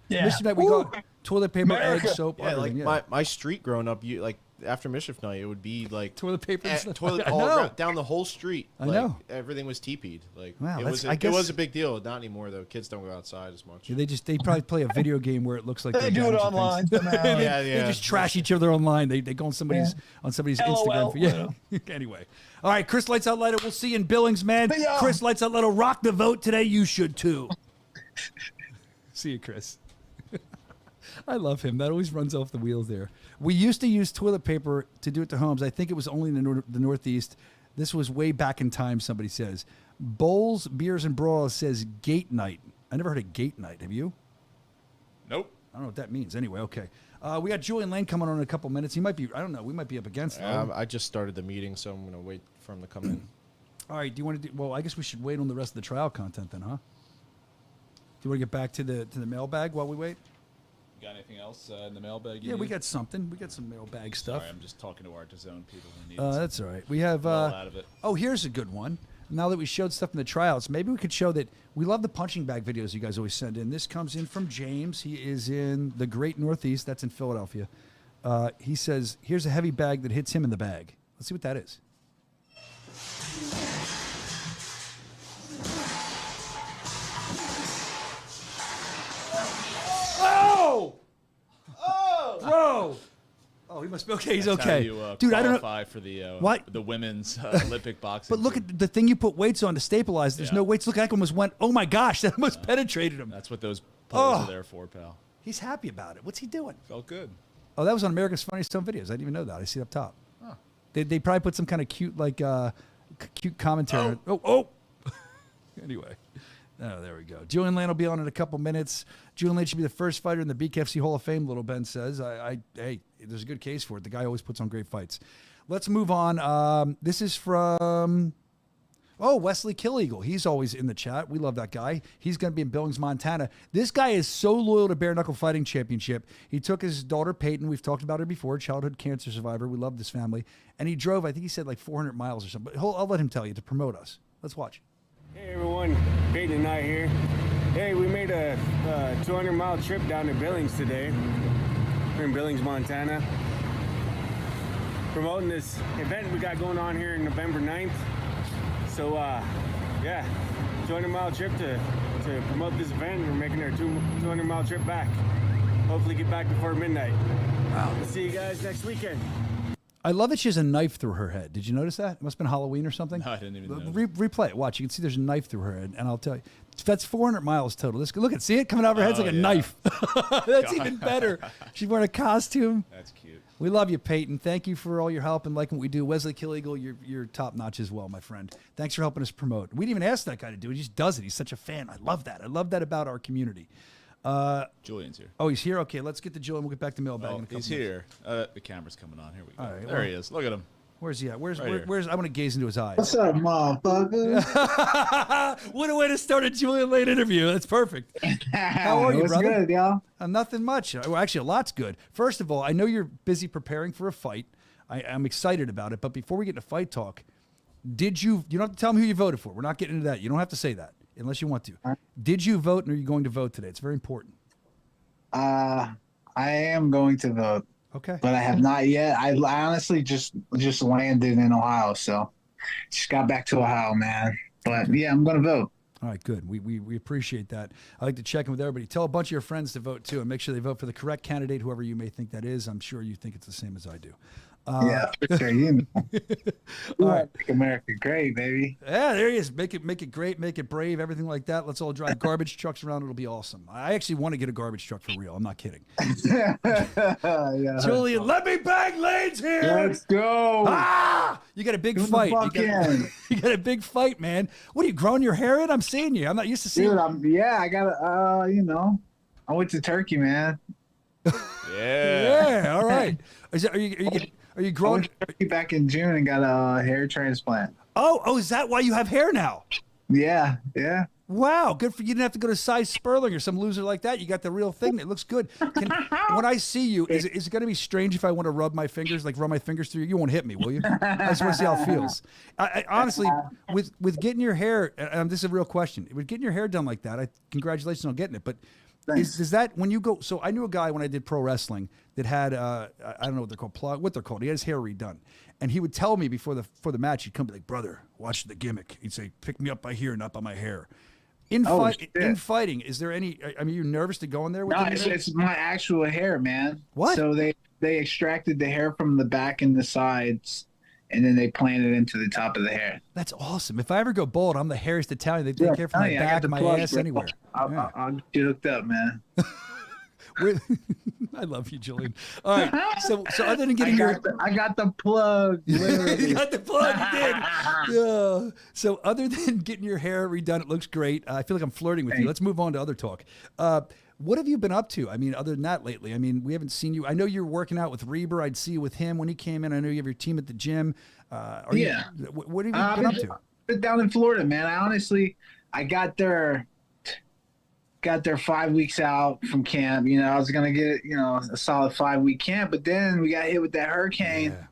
S9: Yeah.
S6: Mischief Night, we got toilet paper,
S9: America.
S6: eggs, soap.
S8: Yeah,
S6: everything,
S8: like my street growing up, after Mischief Night, it would be like
S6: toilet paper, and stuff.
S8: toilet
S6: I
S8: all
S6: know.
S8: around, down the whole street.
S6: I know.
S8: Everything was teepeed. Like
S6: Wow,
S8: it
S6: I
S8: was a big deal. Not anymore though. Kids don't go outside as much.
S6: Yeah, they probably play a video game where it looks like
S9: They do it online somehow.
S6: They just trash each other online. They go on somebody's
S9: LOL,
S6: Instagram. Anyway, all right. Chris Lights Out Lighter. We'll see you in Billings, man.
S9: See ya.
S6: Chris Lights Out Lighter. Rock the vote today. You should too. See you, Chris. I love him. That always runs off the wheels there. We used to use toilet paper to do it to homes. I think it was only in the Northeast. This was way back in time, somebody says. Bowls, Beers, and Brawls says Gate Night. I never heard of Gate Night. Have you?
S7: Nope.
S6: I don't know what that means. Anyway, okay. We got Julian Lane coming on in a couple minutes. He might be, I don't know, we might be up against him.
S8: I just started the meeting, so I'm going to wait for him to come in.
S6: All right. Do you want to do, well, I guess we should wait on the rest of the trial content then, huh? Do you want to get back to the mailbag while we wait?
S7: You got anything else in the mailbag?
S6: Yeah, we got something. We got some mailbag stuff.
S7: Sorry, I'm just talking to our DAZN people who need
S6: That's all right. We have.
S7: out of it.
S6: Oh, here's a good one. Now that we showed stuff in the tryouts, maybe we could show that we love the punching bag videos you guys always send in. This comes in from James. He is in the Great Northeast. That's in Philadelphia. He says, "Here's a heavy bag that hits him in the bag." Let's see what that is. Bro! Oh, he must be okay. He's
S7: That's
S6: okay.
S7: How you,
S6: dude, I don't know.
S7: qualify for the
S6: What?
S7: the women's Olympic boxing.
S6: But look at the thing you put weights on to stabilize. There's no weights. Look, that almost went, oh my gosh, that almost penetrated him.
S7: That's what those poles are there for, pal.
S6: He's happy about it. What's he doing?
S7: Felt good.
S6: Oh, that was on America's Funniest Home Videos. I didn't even know that. I see it up top. Huh. They probably put some kind of cute, like, cute commentary. Oh. Anyway. Oh, there we go. Julian Lane will be on in a couple minutes. Julian Lane should be the first fighter in the BKFC Hall of Fame, Little Ben says. Hey, there's a good case for it. The guy always puts on great fights. Let's move on. This is from, Wesley Kill Eagle. He's always in the chat. We love that guy. He's going to be in Billings, Montana. This guy is so loyal to Bare Knuckle Fighting Championship. He took his daughter, Peyton. We've talked about her before, childhood cancer survivor. We love this family. And he drove, I think he said like 400 miles or something. But I'll let him tell you to promote us. Let's watch.
S10: Hey everyone, Peyton and I here. Hey, we made a 200-mile trip down to Billings today. We're in Billings, Montana. Promoting this event we got going on here on November 9th. So, 200-mile trip to promote this event. We're making our 200-mile trip back. Hopefully get back before midnight. Wow. We'll see you guys next weekend.
S6: I love that she has a knife through her head. Did you notice that? It must have been Halloween or something.
S7: No, I didn't even know.
S6: Replay it. Watch. You can see there's a knife through her head. And I'll tell you, that's 400 miles total. Look at, see it coming out of her head? It's like a knife. That's even better. She's wearing a costume.
S7: That's cute.
S6: We love you, Peyton. Thank you for all your help and liking what we do. Wesley Kill Eagle, you're top notch as well, my friend. Thanks for helping us promote. We didn't even ask that guy to do it. He just does it. He's such a fan. I love that. I love that about our community.
S7: Julian's here.
S6: Oh, he's here? Okay, let's get to Julian. We'll get back to mailbag in a couple
S7: He's
S6: minutes.
S7: here. The camera's coming on. Here we go.
S6: All right,
S7: there he is. Look at him.
S6: Where's he at? Where's
S7: Right
S6: I want to gaze into his eyes.
S11: What's up, motherfucker?
S6: What a way to start a Julian Lane interview. That's perfect. How are you,
S11: What's
S6: brother?
S11: good, y'all?
S6: Nothing much. Well, actually, a lot's good. First of all, I know you're busy preparing for a fight. I'm excited about it. But before we get into fight talk, you don't have to tell me who you voted for. We're not getting into that. You don't have to say that unless you want to.
S11: Right.
S6: Did you vote and are you going to vote today? It's very important.
S11: I am going to vote.
S6: Okay.
S11: But I have not yet. I honestly just landed in Ohio, so just got back to Ohio, man. But yeah, I'm going to vote.
S6: All right, good. We appreciate that. I like to check in with everybody. Tell a bunch of your friends to vote too, and make sure they vote for the correct candidate, whoever you may think that is. I'm sure you think it's the same as I do.
S11: Yeah, for sure. You know.
S6: All right.
S11: Make America great, baby.
S6: Yeah, there he is. Make it great, make it brave, everything like that. Let's all drive garbage trucks around. It'll be awesome. I actually want to get a garbage truck for real. I'm not kidding.
S11: Yeah.
S6: Julian, let me bang lanes here.
S11: Let's go.
S6: You got a big fight. You got a big fight, man. What are you growing your hair in? I'm seeing you. I'm not used to seeing
S11: Dude, I got I went to Turkey, man.
S6: Yeah. All right. Are you growing?
S11: I went to Turkey back in June and got a hair transplant.
S6: Oh, is that why you have hair now?
S11: Yeah.
S6: Wow, good for you. Didn't have to go to Cy Sperling or some loser like that. You got the real thing. It looks good. When I see you, is it going to be strange if I want to rub my fingers through you? You won't hit me, will you? I just want to see how it feels. I honestly, with getting your hair, and this is a real question, with getting your hair done like that, congratulations on getting it. But is that when you go? So I knew a guy when I did pro wrestling that had I don't know what they're called, what they're called. He had his hair redone, and he would tell me before the match, he'd come be like, brother, watch the gimmick. He'd say, pick me up by here, not by my hair. In fighting, is there any? I mean, you nervous to go in there? With
S11: It's my actual hair, man.
S6: What?
S11: So they extracted the hair from the back and the sides, and then they planted it into the top of the hair.
S6: That's awesome. If I ever go bald, I'm the hairiest Italian. They take care from my back, my ass, anywhere.
S11: I'll get you hooked up, man.
S6: I love you, Julian. All right. So other than getting
S11: I got the plug.
S6: You got the plug. You did. Yeah. So other than getting your hair redone, it looks great. I feel like I'm flirting with you. Let's move on to other talk. What have you been up to? I mean, other than that lately. I mean, we haven't seen you. I know you're working out with Reber. I'd see you with him when he came in. I know you have your team at the gym. What have you been up to?
S11: Been down in Florida, man. I got there 5 weeks out from camp. You know, I was going to get, a solid 5-week camp, but then we got hit with that hurricane. Yeah.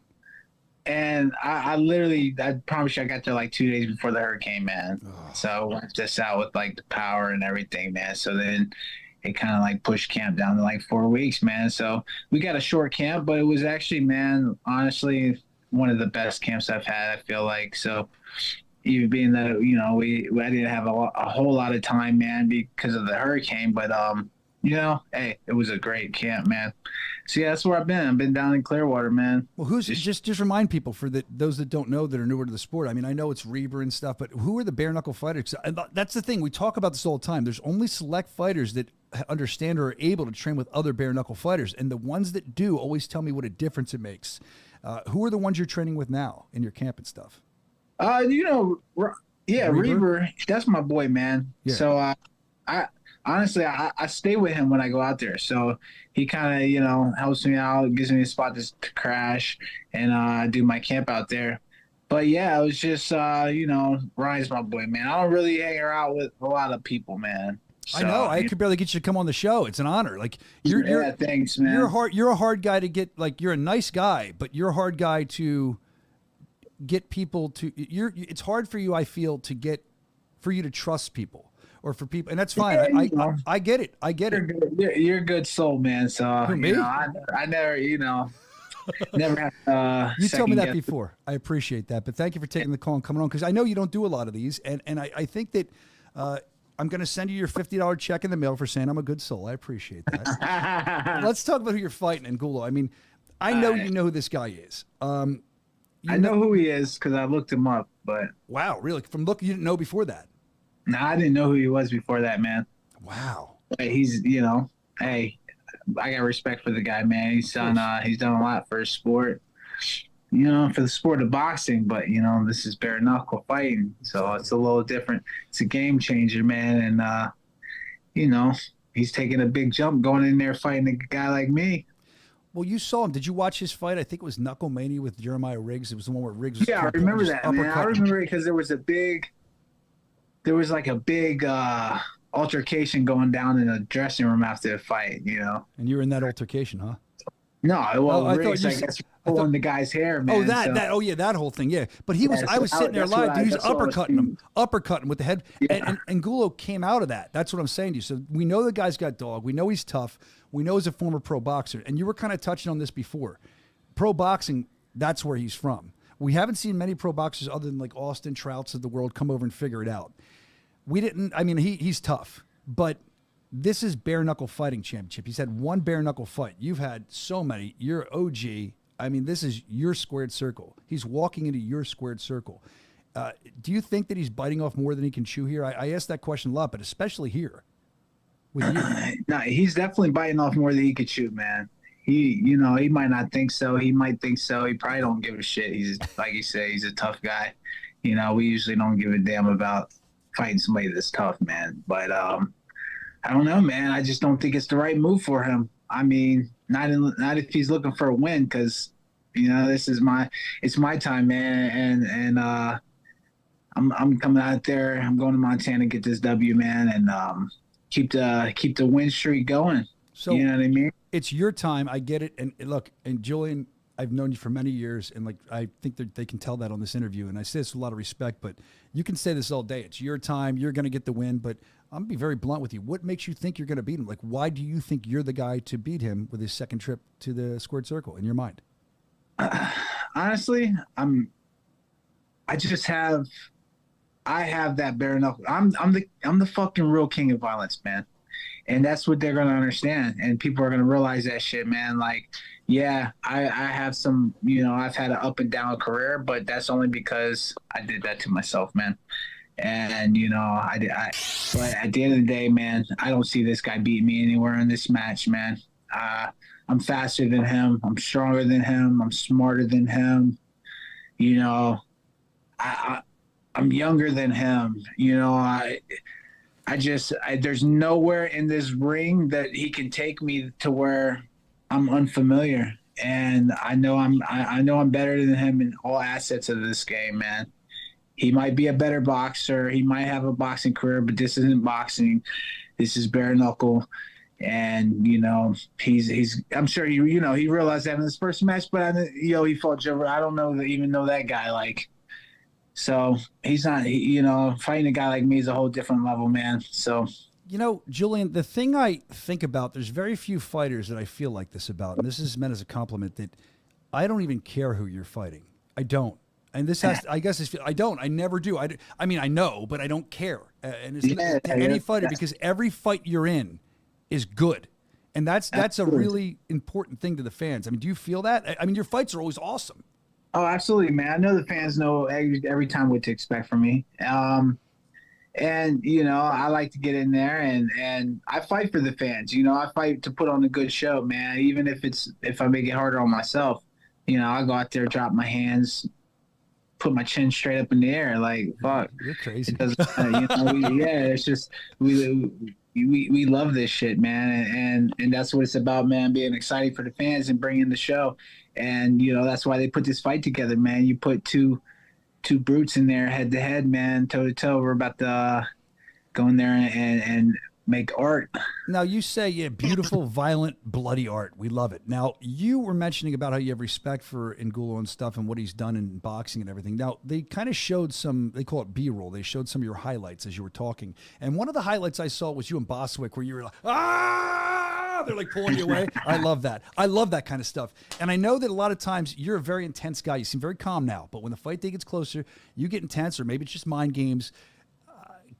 S11: And I promise you, I got there like 2 days before the hurricane, man. Oh. So I went this out with like the power and everything, man. So then it kind of like pushed camp down to like 4 weeks, man. So we got a short camp, but it was actually, man, honestly, one of the best camps I've had, I feel like. So even being that, I didn't have a whole lot of time, man, because of the hurricane, but, hey, it was a great camp, man. So yeah, that's where I've been. I've been down in Clearwater, man.
S6: Well, who's just remind people those that don't know that are newer to the sport. I mean, I know it's Reber and stuff, but who are the bare knuckle fighters? And that's the thing. We talk about this all the time. There's only select fighters that understand or are able to train with other bare knuckle fighters, and the ones that do always tell me what a difference it makes. Who are the ones you're training with now in your camp and stuff?
S11: Reber, that's my boy, man. Yeah. So I honestly stay with him when I go out there. So he kind of, helps me out, gives me a spot to crash and do my camp out there. But yeah, it was just, Ryan's my boy, man. I don't really hang out with a lot of people, man. So,
S6: I know. I could barely get you to come on the show. It's an honor. Like
S11: thanks, man.
S6: You're a hard guy to get. Like, you're a nice guy, but you're a hard guy to get people to. It's hard for you, I feel, for you to trust people or for people, and that's fine. I get it. I get it.
S11: You're a good soul, man. So I never, never have.
S6: You told me that before. I appreciate that, but thank you for taking the call and coming on, because I know you don't do a lot of these, and I think that. I'm going to send you your $50 check in the mail for saying I'm a good soul. I appreciate that. Let's talk about who you're fighting, Angulo. I mean, I know you know who this guy is.
S11: I know who he is because I looked him up. But
S6: wow, really? You didn't know before that?
S11: No, I didn't know who he was before that, man.
S6: Wow.
S11: He's, hey, I got respect for the guy, man. He's done a lot for his sport. For the sport of boxing, but this is bare knuckle fighting, so it's a little different. It's a game changer, man, and he's taking a big jump going in there fighting a guy like me.
S6: Well, you saw him. Did you watch his fight? I think it was Knuckle Mania with Jeremiah Riggs. It was the one where Riggs was.
S11: Yeah, I remember that, man. I remember it because there was like a big altercation going down in the dressing room after the fight,
S6: And you were in that altercation, huh?
S11: No, well, Riggs, I guess, pulling the guy's hair, man.
S6: Oh, that whole thing, yeah. But he was, I was sitting there live, dude. He's uppercutting him with the head. Yeah. And Angulo came out of that. That's what I'm saying to you. So we know the guy's got dog. We know he's tough. We know he's a former pro boxer. And you were kind of touching on this before. Pro boxing, that's where he's from. We haven't seen many pro boxers other than like Austin Trouts of the world come over and figure it out. He's tough, but this is bare knuckle fighting championship. He's had one bare knuckle fight. You've had so many. You're OG. I mean, this is your squared circle. He's walking into your squared circle. Do you think that he's biting off more than he can chew here? I ask that question a lot, but especially here with you.
S11: No, he's definitely biting off more than he could chew, man. He might not think so. He might think so. He probably don't give a shit. He's, like you say, he's a tough guy. We usually don't give a damn about fighting somebody that's tough, man. But I don't know, man. I just don't think it's the right move for him. I mean, not if he's looking for a win, because this is it's my time, man. And I'm coming out there. I'm going to Montana to get this W, man, and keep the win streak going.
S6: So
S11: you know what I mean?
S6: It's your time. I get it. And look, and Julian, I've known you for many years, and like I think that they can tell that on this interview. And I say this with a lot of respect, but you can say this all day. It's your time. You're going to get the win. But I'm gonna be very blunt with you. What makes you think you're going to beat him? Like, why do you think you're the guy to beat him with his second trip to the squared circle in your mind?
S11: Honestly, I have that bare knuckle. I'm the fucking real king of violence, man. And that's what they're gonna understand. And people are gonna realize that shit, man. Like, yeah, I have some, I've had an up and down career, but that's only because I did that to myself, man. And but at the end of the day, man, I don't see this guy beating me anywhere in this match, man. I'm faster than him. I'm stronger than him. I'm smarter than him. I'm younger than him. There's nowhere in this ring that he can take me to where I'm unfamiliar. And I know I'm better than him in all assets of this game, man. He might be a better boxer. He might have a boxing career, but this isn't boxing. This is bare knuckle. And, he's I'm sure he realized that in his first match, but he fought Joe. I don't even know that guy. Like, so he's not, fighting a guy like me is a whole different level, man. So,
S6: Julian, the thing I think about, there's very few fighters that I feel like this about, and this is meant as a compliment, that I don't even care who you're fighting. I don't. And this has, I guess, I don't. I never do. I mean, I know, but I don't care. And it's to any fighter, because every fight you're in is good. And that's a really important thing to the fans. I mean, do you feel that? I mean, your fights are always awesome.
S11: Oh, absolutely, man. I know the fans know every time what to expect from me. And, I like to get in there and I fight for the fans. I fight to put on a good show, man. Even if I make it harder on myself, I go out there, drop my hands, put my chin straight up in the air. Like, fuck.
S6: You're crazy.
S11: It doesn't, it's just, we love this shit, man. And that's what it's about, man, being excited for the fans and bringing the show. And, that's why they put this fight together, man. You put two brutes in there head to head, man, toe to toe. We're about to go in there and make art.
S6: Now, you say, beautiful, violent, bloody art. We love it. Now, you were mentioning about how you have respect for Angulo and stuff and what he's done in boxing and everything. Now, they kind of showed they call it B-roll. They showed some of your highlights as you were talking. And one of the highlights I saw was you and Boswick, where you were like, ah! They're like pulling you away. I love that. I love that kind of stuff. And I know that a lot of times you're a very intense guy. You seem very calm now. But when the fight day gets closer, you get intense, or maybe it's just mind games.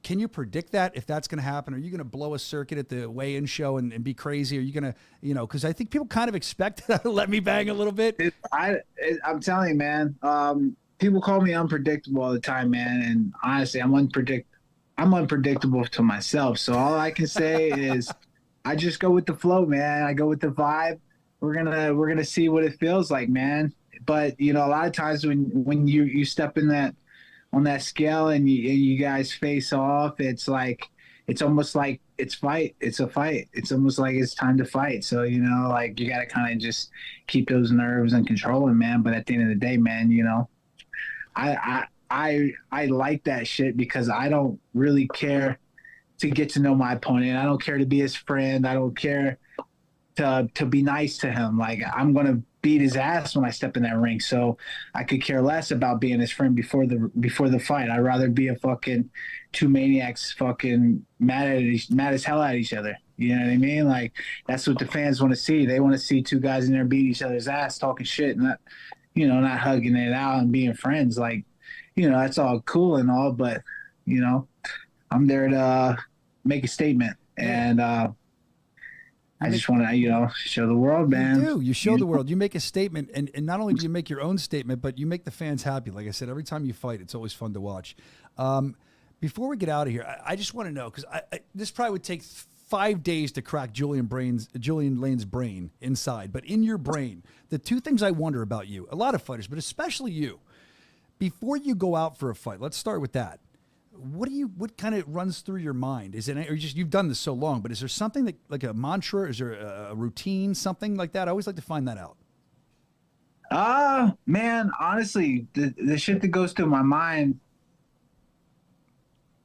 S6: Can you predict that, if that's going to happen? Are you going to blow a circuit at the weigh-in show and be crazy? Are you going to, because I think people kind of expect that to let me bang a little bit.
S11: I'm telling you, man, people call me unpredictable all the time, man. And honestly, I'm unpredictable to myself. So all I can say is I just go with the flow, man. I go with the vibe. We're going to see what it feels like, man. But, a lot of times when you step in on that scale and you guys face off, it's almost like it's a fight. It's almost like it's time to fight. So, you got to kind of just keep those nerves and controlling, man. But at the end of the day, man, I like that shit because I don't really care to get to know my opponent. I don't care to be his friend. I don't care to be nice to him. Like, I'm going to beat his ass when I step in that ring. So I could care less about being his friend before the fight. I'd rather be a fucking two maniacs fucking mad as hell at each other. You know what I mean? Like, that's what the fans want to see. They want to see two guys in there beat each other's ass, talking shit, not hugging it out and being friends. Like, that's all cool and all, but, I'm there to make a statement. And, I just want to, show the world, man.
S6: You do. You show the world. You make a statement, and not only do you make your own statement, but you make the fans happy. Like I said, every time you fight, it's always fun to watch. Before we get out of here, I just want to know, because this probably would take 5 days to crack Julian Lane's brain inside. But in your brain, the two things I wonder about you, a lot of fighters, but especially you, before you go out for a fight, let's start with that. What kind of runs through your mind? Is it, or you've done this so long, but is there something that, like a mantra? Is there a routine, something like that? I always like to find that out.
S11: Man, honestly, the shit that goes through my mind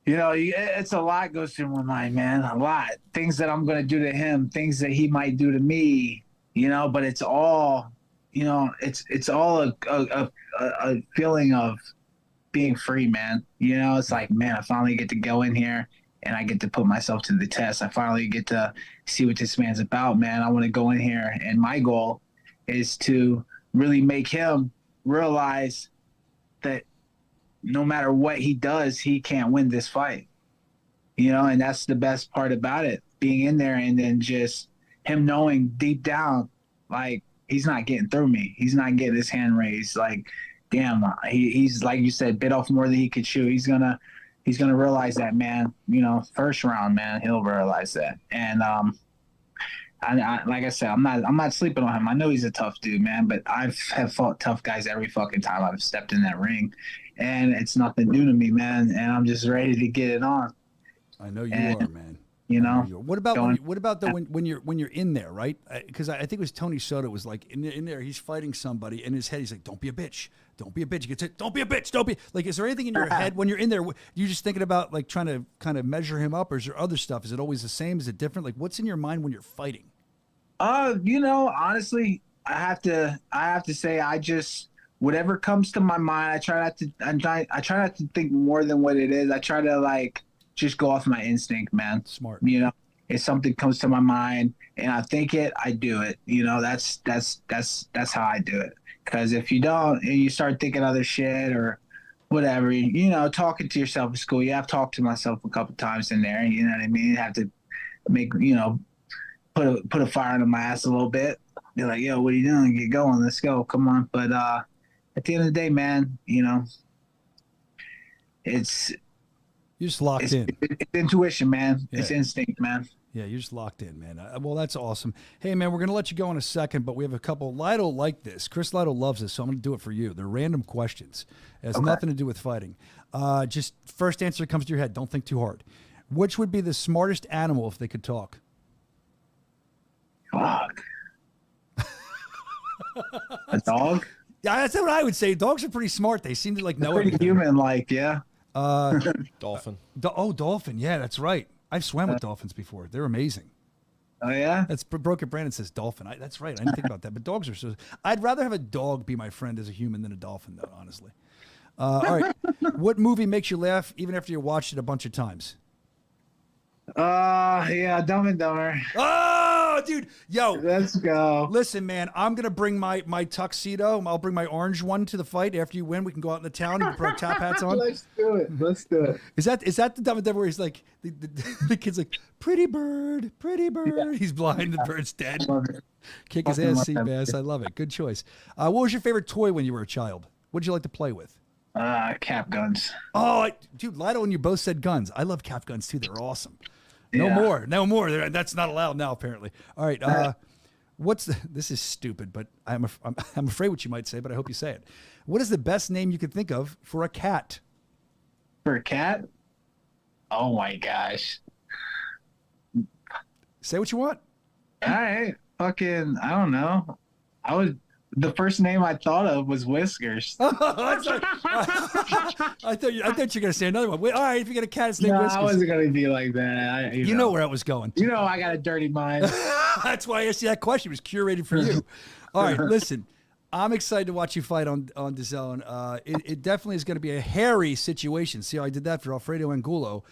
S11: You know, it's a lot goes through my mind, man. A lot. Things that I'm going to do to him, things that he might do to me, you know, but it's all, you know, it's all a feeling of being free, man. You know, it's like, man, I finally get to go in here and I get to put myself to the test. I finally get to see what this man's about, man. I want to go in here, and my goal is to really make him realize that no matter what he does, he can't win this fight. You know, and that's the best part about it, being in there and then just him knowing deep down, like, he's not getting through me. He's not getting his hand raised. Like, damn, he's like you said, bit off more than he could chew. He's gonna realize that, man. You know, first round, man, he'll realize that. And I like I said, I'm not sleeping on him. I know he's a tough dude, man, but have fought tough guys every fucking time I've stepped in that ring, and it's nothing new to me, man. And I'm just ready to get it on.
S6: I know you are, man.
S11: You know.
S6: What about when you're in there, right? Because I think it was Tony Soto was like in there. He's fighting somebody in his head. He's like, "Don't be a bitch. Don't be a bitch." He gets it. Don't be a bitch. Don't be like. Is there anything in your head when you're in there? You just thinking about like trying to kind of measure him up, or is there other stuff? Is it always the same? Is it different? Like, what's in your mind when you're fighting?
S11: You know, honestly, I have to say, I just, whatever comes to my mind, I try not to think more than what it is. I try to like just go off my instinct, man.
S6: Smart.
S11: You know, if something comes to my mind and I think it, I do it. You know, that's how I do it. Because if you don't, and you start thinking other shit or whatever, you know, talking to yourself in school, yeah, I've talked to myself a couple times in there. You know what I mean? Have to make, you know, put a fire under my ass a little bit. Be like, yo, what are you doing? Get going. Let's go. Come on. But at the end of the day, man, you know, you're
S6: just locked in.
S11: It's intuition, man.
S6: Yeah.
S11: It's instinct, man.
S6: Yeah, you're just locked in, man. Well, that's awesome. Hey, man, we're going to let you go in a second, but we have a couple. Lido like this. Chris Lido loves this, so I'm going to do it for you. They're random questions. It has nothing to do with fighting. Just first answer that comes to your head. Don't think too hard. Which would be the smartest animal if they could talk?
S11: Fuck. A dog?
S6: Yeah, that's what I would say. Dogs are pretty smart. They seem to like know
S11: pretty human, like, yeah.
S8: Dolphin.
S6: Dolphin. Yeah, that's right. I've swam with dolphins before. They're amazing.
S11: Oh, yeah?
S6: That's Broken Brandon says dolphin. That's right. I didn't think about that. But dogs are so. I'd rather have a dog be my friend as a human than a dolphin, though, honestly. All right. What movie makes you laugh even after you watched it a bunch of times?
S11: Yeah, Dumb and Dumber.
S6: Oh, dude. Yo.
S11: Let's go.
S6: Listen, man, I'm going to bring my tuxedo. I'll bring my orange one to the fight. After you win, we can go out in the town. You can put our top hats on.
S11: Let's do it. Let's do it.
S6: Is that the Dumb and Dumber where he's like, the kid's like, pretty bird. Yeah. He's blind. The bird's dead. Kick his ass, Seabass. I love it. Good choice. What was your favorite toy when you were a child? What did you like to play with?
S11: Cap guns.
S6: Oh, dude, Lido and you both said guns. I love cap guns too. They're awesome. No more. That's not allowed now, apparently. All right. This is stupid, but I'm afraid what you might say, but I hope you say it. What is the best name you could think of for a cat?
S11: For a cat? Oh my gosh.
S6: Say what you want.
S11: All right. Fucking, I don't know. The first name I thought of was Whiskers.
S6: I thought you were going to say another one. All right, if you get a cat, it's named Whiskers.
S11: I wasn't going to be like that.
S6: You know where I was going.
S11: You know I got a dirty mind.
S6: That's why I asked you that question. It was curated for you. All right, listen. I'm excited to watch you fight on DAZN. It definitely is going to be a hairy situation. See how I did that for Alfredo Angulo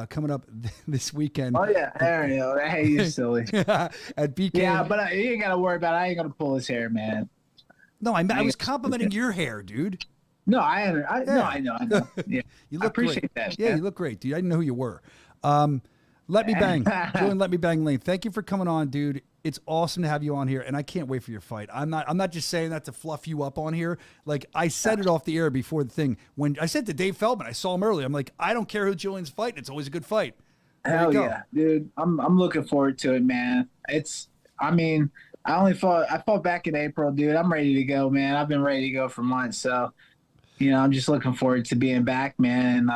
S6: coming up this weekend.
S11: Oh, yeah. Ariel. Hey, you're silly.
S6: At BK.
S11: Yeah, but you ain't got to worry about it. I ain't going to pull his hair, man.
S6: No, I was complimenting your hair, dude.
S11: No, I know. Yeah, I appreciate that.
S6: Yeah, you look great, dude. I didn't know who you were. Let me bang, Julian. Let me bang, Lane. Thank you for coming on, dude. It's awesome to have you on here, and I can't wait for your fight. I'm not just saying that to fluff you up on here. Like I said it off the air before the thing. When I said to Dave Feldman, I saw him earlier. I'm like, I don't care who Julian's fighting. It's always a good fight.
S11: Hell yeah, dude. I'm looking forward to it, man. I fought back in April, dude. I'm ready to go, man. I've been ready to go for months. So, I'm just looking forward to being back, man.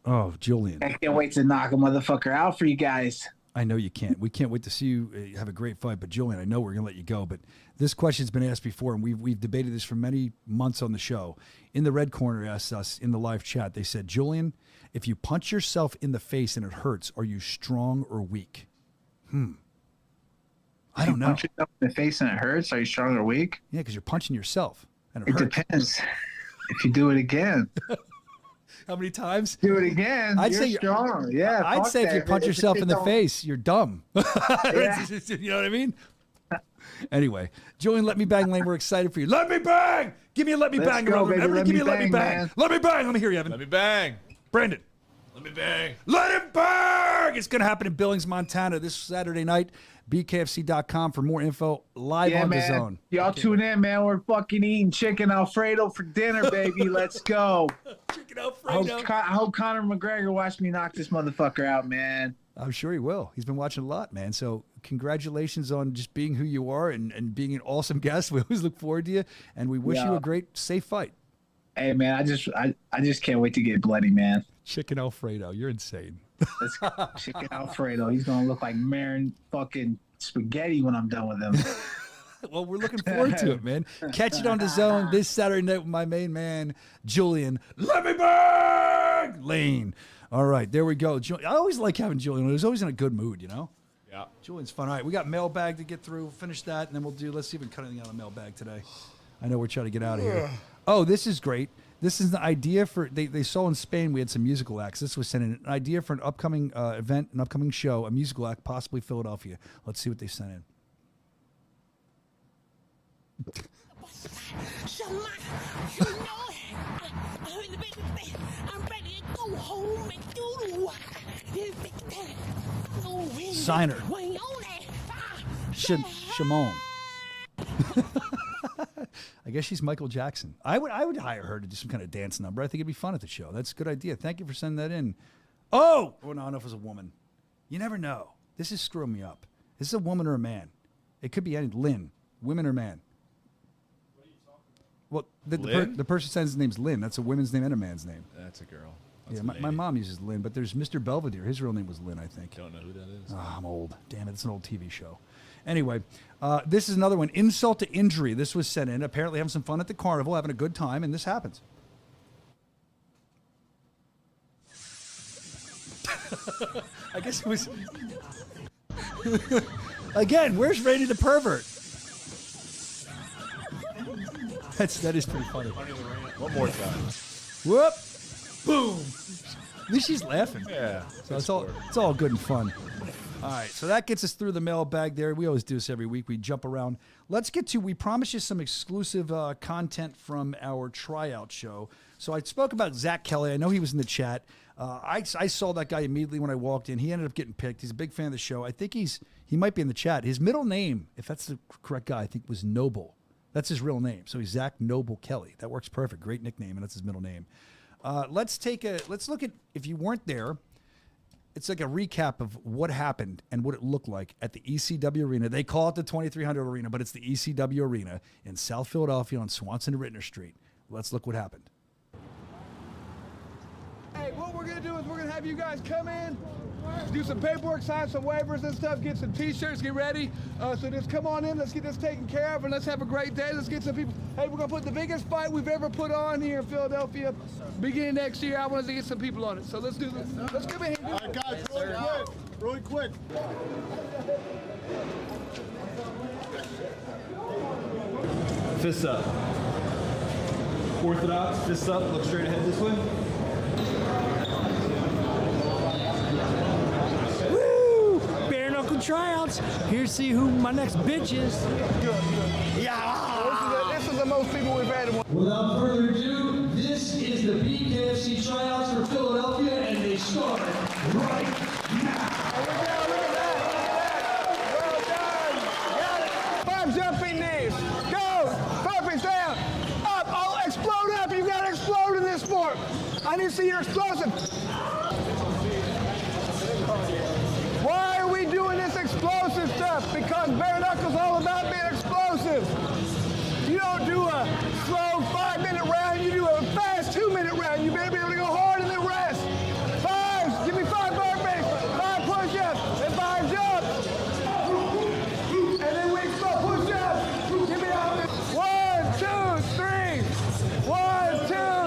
S6: Oh, Julian.
S11: I can't wait to knock a motherfucker out for you guys.
S6: I know you can't. We can't wait to see you have a great fight. But, Julian, I know we're going to let you go. But this question's been asked before, and we've debated this for many months on the show. in the red corner asked us in the live chat. They said, Julian, if you punch yourself in the face and it hurts, are you strong or weak? I don't know.
S11: Punch yourself in the face and it hurts, are you strong or weak?
S6: Yeah, because you're punching yourself and it
S11: It
S6: hurts.
S11: depends. If you do it again.
S6: How many times?
S11: Do it again.
S6: I'd
S11: you're
S6: say
S11: strong. Yeah.
S6: I'd say if you punch yourself in the face, you're dumb.
S11: Yeah.
S6: You know what I mean? Anyway, Julian, Let Me Bang Lane, we're excited for you. Let me bang! Give me a let me
S11: Let's
S6: bang.
S11: go,
S6: Everybody,
S11: baby.
S6: give me a let me bang.
S11: Man.
S6: Let me bang. Let me hear you, Evan.
S7: Let me bang.
S6: Brandon.
S7: Let me bang.
S6: Let it bang! It's going to happen in Billings, Montana this Saturday night. BKFC.com for more info. Live on
S11: man.
S6: the zone.
S11: Y'all tune in, man. We're fucking eating chicken Alfredo for dinner, baby. Let's go.
S6: Chicken Alfredo.
S11: I hope Conor McGregor watched me knock this motherfucker out, man.
S6: I'm sure he will. He's been watching a lot, man. So congratulations on just being who you are and being an awesome guest. We always look forward to you, and we wish you a great, safe fight.
S11: Hey, man, I just can't wait to get bloody, man.
S6: Chicken Alfredo. You're insane.
S11: Let's go. Chicken Alfredo. He's going to look like Marin fucking spaghetti when I'm done with him.
S6: Well, we're looking forward to it, man. Catch it on the zone this Saturday night with my main man, Julian. Let me bang! Lane. All right, there we go. I always like having Julian. He's always in a good mood, you know?
S7: Yeah.
S6: Julian's fun. All right, we got mailbag to get through. Finish that, and then let's see if we can cut anything out of the mailbag today. I know we're trying to get out of here. Oh, this is great. This is the idea for, they saw in Spain we had some musical acts. This was sent in, an idea for an upcoming event, an upcoming show, a musical act, possibly Philadelphia. Let's see what they sent in. Signer. Shimon. I guess she's Michael Jackson. I would hire her to do some kind of dance number. I think it'd be fun at the show. That's a good idea. Thank you for sending that in. Oh, no, I don't know if it was a woman. You never know. This is screwing me up. Is this a woman or a man? It could be any Lynn. Women or man? What are you talking about? Well, the person sends his name's Lynn. That's a woman's name and a man's name.
S7: That's a girl.
S6: Yeah, my mom uses Lynn, but there's Mr. Belvedere. His real name was Lynn, I think.
S7: Don't know who that is.
S6: Oh, I'm old. Damn it, it's an old TV show. Anyway, this is another one. Insult to injury. This was sent in. Apparently having some fun at the carnival, having a good time, and this happens. I guess it was... Again, where's Randy the pervert? That is pretty funny.
S7: One more time.
S6: Whoop! Boom! At least she's laughing.
S7: Yeah.
S6: So it's all good and fun. All right, so that gets us through the mailbag there. We always do this every week. We jump around. Let's get to, we promised you some exclusive content from our tryout show. So I spoke about Zach Kelly. I know he was in the chat. I saw that guy immediately when I walked in. He ended up getting picked. He's a big fan of the show. I think he might be in the chat. His middle name, if that's the correct guy, I think was Noble. That's his real name. So he's Zach Noble Kelly. That works perfect. Great nickname, and that's his middle name. Let's look at, if you weren't there, it's like a recap of what happened and what it looked like at the ECW Arena. They call it the 2300 Arena, but it's the ECW Arena in South Philadelphia on Swanson and Rittner Street. Let's look what happened.
S5: Hey, what we're gonna do is we're gonna have you guys come in, do some paperwork, sign some waivers and stuff, get some t-shirts, get ready. So just come on in, let's get this taken care of, and let's have a great day. Let's get some people. Hey, we're gonna put the biggest fight we've ever put on here in Philadelphia. Beginning next year, I want us to get some people on it. So let's do this. Let's come in here.
S12: All right, guys, really quick.
S13: Fists up. Orthodox, fists up, look straight ahead this way.
S4: Woo! Bare knuckle tryouts. Here to see who my next bitch is.
S5: Yeah! This is the most people we've had.
S14: Without further ado, this is the BKFC tryouts for Philadelphia, and they start right now.
S5: Five jumping knees. Go. Focus down. Up. I'll explode up. You got to explode in this sport. I need to see your explosive. Why are we doing this explosive stuff? Because bare knuckles all about being explosive. You don't do a slow 5-minute round. You do a fast 2-minute round. You better be able to go hard and then rest. Fives. Give me 5 burpees, 5 push-ups, and 5 jumps. And then we push-ups. Give me all this. 1, 2, 3. 1, 2.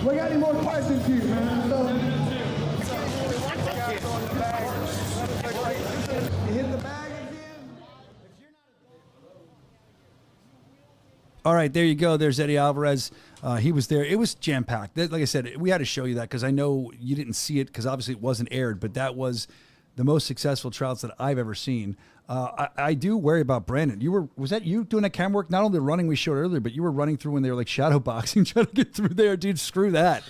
S5: We got any more questions here, man? Hit the bag again.
S6: All right, there you go. There's Eddie Alvarez. He was there. It was jam-packed. Like I said, we had to show you that because I know you didn't see it because obviously it wasn't aired, but that was the most successful tryouts that I've ever seen. I do worry about Brandon. Was that you doing that camera work? Not only the running we showed earlier, but you were running through when they were like shadow boxing, trying to get through there, dude. Screw that.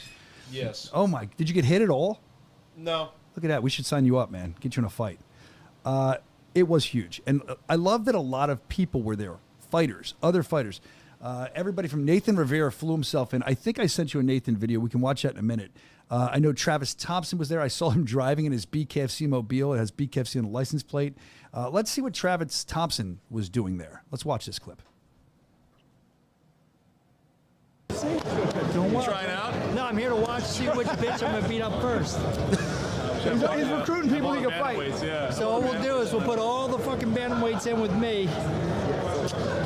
S8: Yes.
S6: Oh my! Did you get hit at all?
S8: No.
S6: Look at that. We should sign you up, man. Get you in a fight. It was huge, and I love that a lot of people were there. Fighters, other fighters. Everybody from Nathan Rivera flew himself in. I think I sent you a Nathan video. We can watch that in a minute. I know Travis Thompson was there. I saw him driving in his BKFC mobile. It has BKFC on the license plate. Let's see what Travis Thompson was doing there. Let's watch this clip.
S4: Don't watch.
S2: Trying out?
S4: No, I'm here to watch, see which bitch I'm going to beat up first.
S5: He's recruiting people he can fight.
S2: Yeah.
S4: So what we'll do is we'll put all the fucking bantamweights in with me.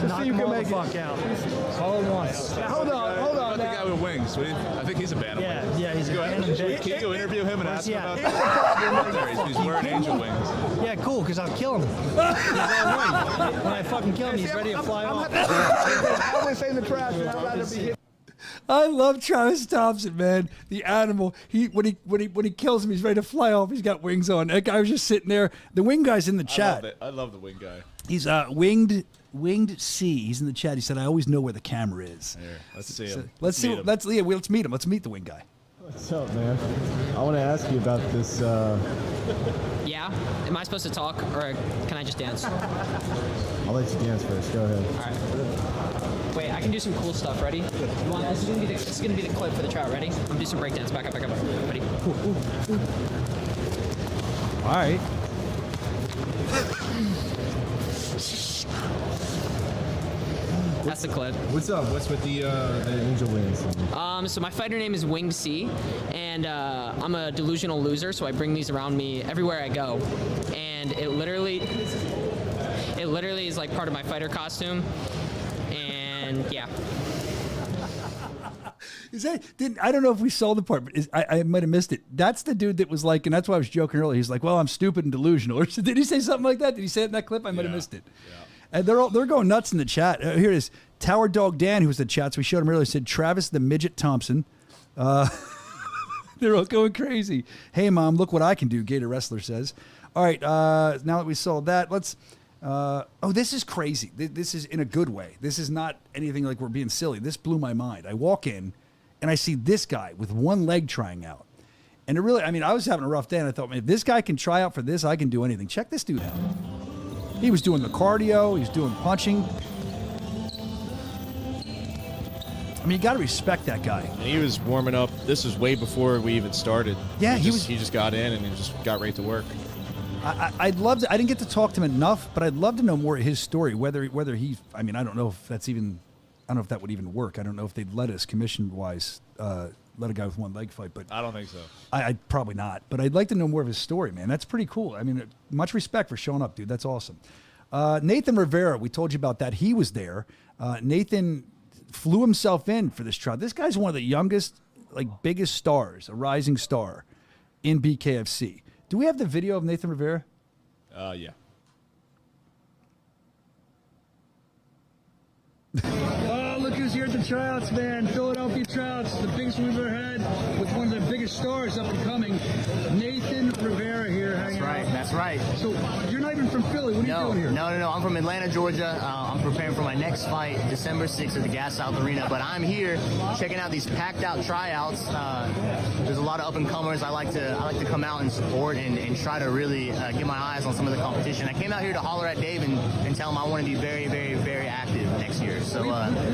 S4: Knock
S5: you
S4: them
S5: can
S4: all the
S5: make it.
S4: fuck out. All at once.
S5: Now, hold on.
S2: The guy with wings. I think he's a bantamweight.
S4: Yeah, he's a bantamweight.
S2: Can you go interview him and ask him
S4: Yeah.
S2: about that? He's wearing angel wings.
S4: Yeah, cool, because I'll kill him. He's all right. When I fucking kill him, he's ready to fly off.
S5: I always say the trash, and I'd rather be hit.
S6: I love Travis Thompson, man. The animal. When he kills him, he's ready to fly off. He's got wings on. That guy was just sitting there. The wing guy's in the chat.
S7: I love the wing guy.
S6: He's winged C. He's in the chat. He said, "I always know where the camera is."
S7: Here, let's see him.
S6: Let's meet him. Let's meet the wing guy.
S13: What's up, man? I want to ask you about this.
S15: Yeah? Am I supposed to talk, or can I just dance?
S13: I'll let you dance first. Go ahead.
S15: All right. Wait, I can do some cool stuff. Ready? You want, this is gonna be the clip for the trout. Ready? I'm gonna do some breakdance. Back up. Ready?
S6: All right.
S15: That's the clip.
S13: What's up? What's with the angel wings?
S15: So my fighter name is Winged C, and I'm a delusional loser, so I bring these around me everywhere I go. And it literally is like part of my fighter costume. And yeah.
S6: Is that? I don't know if we saw the part, but I might have missed it. That's the dude that was like, and that's why I was joking earlier. He's like, "Well, I'm stupid and delusional." Or did he say something like that? Did he say it in that clip? I might have missed it. Yeah. And they're going nuts in the chat. Here it is. Tower Dog Dan, who was in the chat, so we showed him earlier, said Travis the Midget Thompson. They're all going crazy. Hey, Mom, look what I can do, Gator Wrestler says. All right, now that we saw that, let's... this is crazy. This is in a good way. This is not anything like we're being silly. This blew my mind. I walk in, and I see this guy with one leg trying out. And it really... I mean, I was having a rough day, and I thought, man, if this guy can try out for this, I can do anything. Check this dude out. He was doing the cardio. He was doing punching. I mean, you got to respect that guy.
S8: And he was warming up. This was way before we even started.
S6: Yeah,
S8: he just got in and he just got right to work.
S6: I'd love to. I didn't get to talk to him enough, but I'd love to know more of his story. Whether he. I mean, I don't know if that's even. I don't know if that would even work. I don't know if they'd let us commission wise let a guy with one leg fight. But
S7: I don't think so.
S6: I'd probably not. But I'd like to know more of his story, man. That's pretty cool. I mean, much respect for showing up, dude. That's awesome. Nathan Rivera, we told you about that. He was there. Nathan flew himself in for this trial. This guy's one of the youngest, biggest stars, a rising star in BKFC. Do we have the video of Nathan Rivera?
S7: Yeah.
S4: Oh, look who's here at the tryouts, man. Philadelphia tryouts, the biggest we've ever had with one of the biggest stars up and coming. Nathan Rivera here hanging out.
S16: That's right.
S17: So you're not even from Philly. What are you doing here?
S16: No. I'm from Atlanta, Georgia. I'm preparing for my next fight, December 6th at the Gas South Arena. But I'm here checking out these packed out tryouts. There's a lot of up and comers. I like to come out and support and try to really get my eyes on some of the competition. I came out here to holler at Dave and tell him I want to be very, very, very active next year. So
S17: we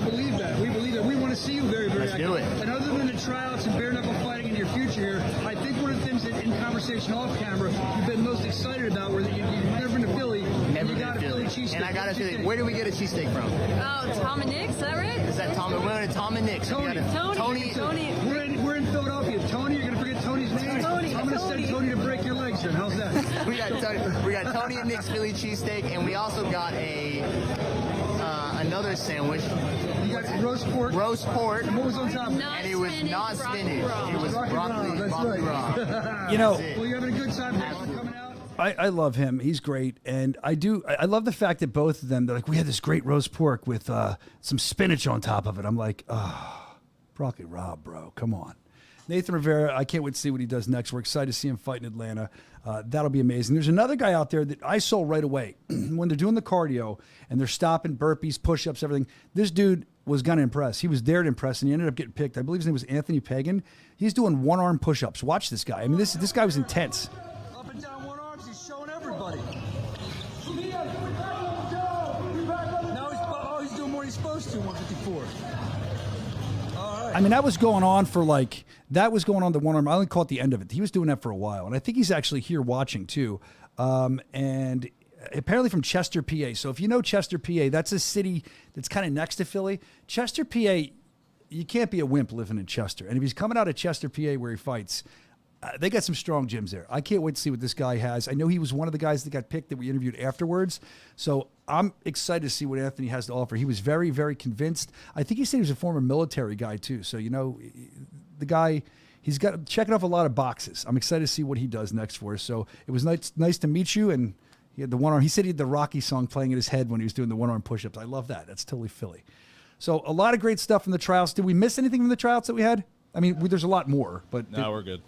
S17: believe that. We believe that. We want to see you very, very active.
S16: Let's do it.
S17: And other than the tryouts and bare knuckle fighting in your future here, I think one of the things that in conversation off camera you've been most excited about were that you've never been to Philly.
S16: Never
S17: you got a Philly cheesesteak.
S16: And I got a Philly. Where did we get a cheesesteak from?
S18: Oh, Tom and Nick's, is that right?
S16: Is that Tom? We're in Tom and Nick's.
S17: Tony. We're in Philadelphia. Tony, you're gonna forget Tony's name. I'm gonna send Tony to break your legs. Then how's that?
S16: we got Tony and Nick's Philly cheesesteak, and we also got another sandwich.
S17: You got roast pork.
S16: Roast pork.
S17: And what was on top?
S16: And it was not spinach. It was broccoli.
S17: That's
S16: broccoli
S17: right.
S16: raw.
S17: You know, well, you're having a good time coming out.
S6: I love him. He's great. And I love the fact that both of them, they're like, we had this great roast pork with some spinach on top of it. I'm like, broccoli raw, bro. Come on. Nathan Rivera, I can't wait to see what he does next. We're excited to see him fight in Atlanta. That'll be amazing. There's another guy out there that I saw right away. When they're doing the cardio and they're stopping burpees, push-ups, everything, this dude was going to impress. He was there to impress, and he ended up getting picked. I believe his name was Anthony Pagan. He's doing one-arm push-ups. Watch this guy. I mean, this guy was intense.
S17: Up and down one arms, he's showing everybody. Now he's doing more than he's supposed to, 154.
S6: I mean, that was going on the one arm. I only caught the end of it. He was doing that for a while. And I think he's actually here watching too. And apparently from Chester, PA. So if you know Chester, PA, that's a city that's kind of next to Philly. Chester, PA, you can't be a wimp living in Chester. And if he's coming out of Chester, PA where he fights, they got some strong gyms there. I can't wait to see what this guy has. I know he was one of the guys that got picked that we interviewed afterwards. So I'm excited to see what Anthony has to offer. He was very, very convinced. I think he said he was a former military guy too. So, you know, the guy, he's got checking off a lot of boxes. I'm excited to see what he does next for us. So it was nice to meet you. And he had the one arm. He said he had the Rocky song playing in his head when he was doing the one arm push-ups. I love that. That's totally Philly. So a lot of great stuff from the tryouts. Did we miss anything from the tryouts that we had? I mean, there's a lot more, but
S7: no, we're good.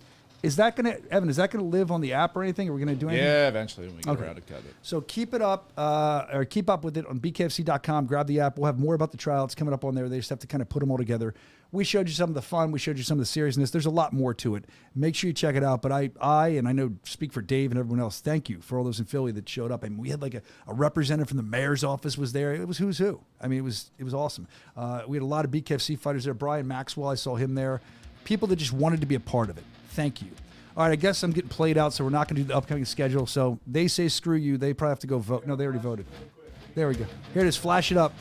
S6: Is that going to, Evan, is that going to live on the app or anything? Are we going to do anything?
S7: Yeah, eventually when we get around to cut it.
S6: So keep it up, or keep up with it on BKFC.com. Grab the app. We'll have more about the tryouts coming up on there. They just have to kind of put them all together. We showed you some of the fun. We showed you some of the seriousness. There's a lot more to it. Make sure you check it out. But and I know speak for Dave and everyone else, thank you for all those in Philly that showed up. And we had like a representative from the mayor's office was there. It was who's who. I mean, it was awesome. We had a lot of BKFC fighters there. Brian Maxwell, I saw him there. People that just wanted to be a part of it. Thank you. All right, I guess I'm getting played out, so we're not going to do the upcoming schedule. So they say screw you. They probably have to go vote. No, they already voted. There we go. Here it is. Flash it up.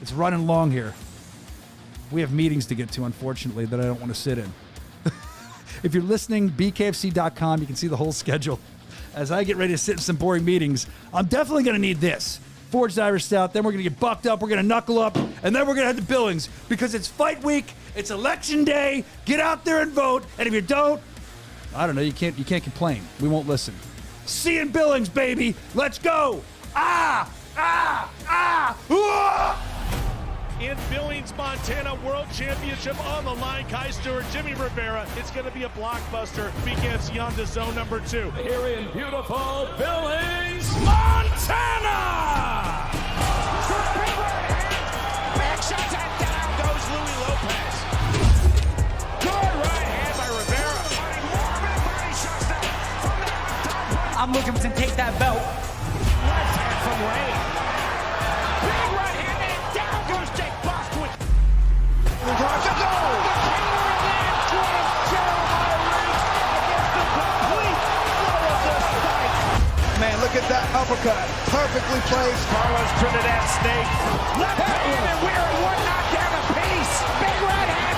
S6: It's running long here. We have meetings to get to, unfortunately, that I don't want to sit in. If you're listening, BKFC.com, you can see the whole schedule. As I get ready to sit in some boring meetings, I'm definitely going to need this. Forged Irish Stout, then we're going to get bucked up, we're going to knuckle up, and then we're going to head to Billings because it's fight week, it's election day, get out there and vote, and if you don't, I don't know, you can't complain. We won't listen. See you in Billings, baby. Let's go.
S1: In Billings, Montana, World Championship on the line. Kai Stewart, Jimmy Rivera. It's going to be a blockbuster. BKFC on to zone number 2.
S14: Here in beautiful Billings, Montana!
S3: Back shots and down goes Louis Lopez. Good right hand by Rivera. Body shots down from the top.
S19: I'm looking to take that belt.
S3: Left hand from Ray. Big right hand and down goes Jake Bostwick. The drive to goal.
S5: Man, look at that uppercut. Perfectly placed.
S3: Carlos Trinidad Snake. Left hand and we're 1 knockdown apiece. Big right hand.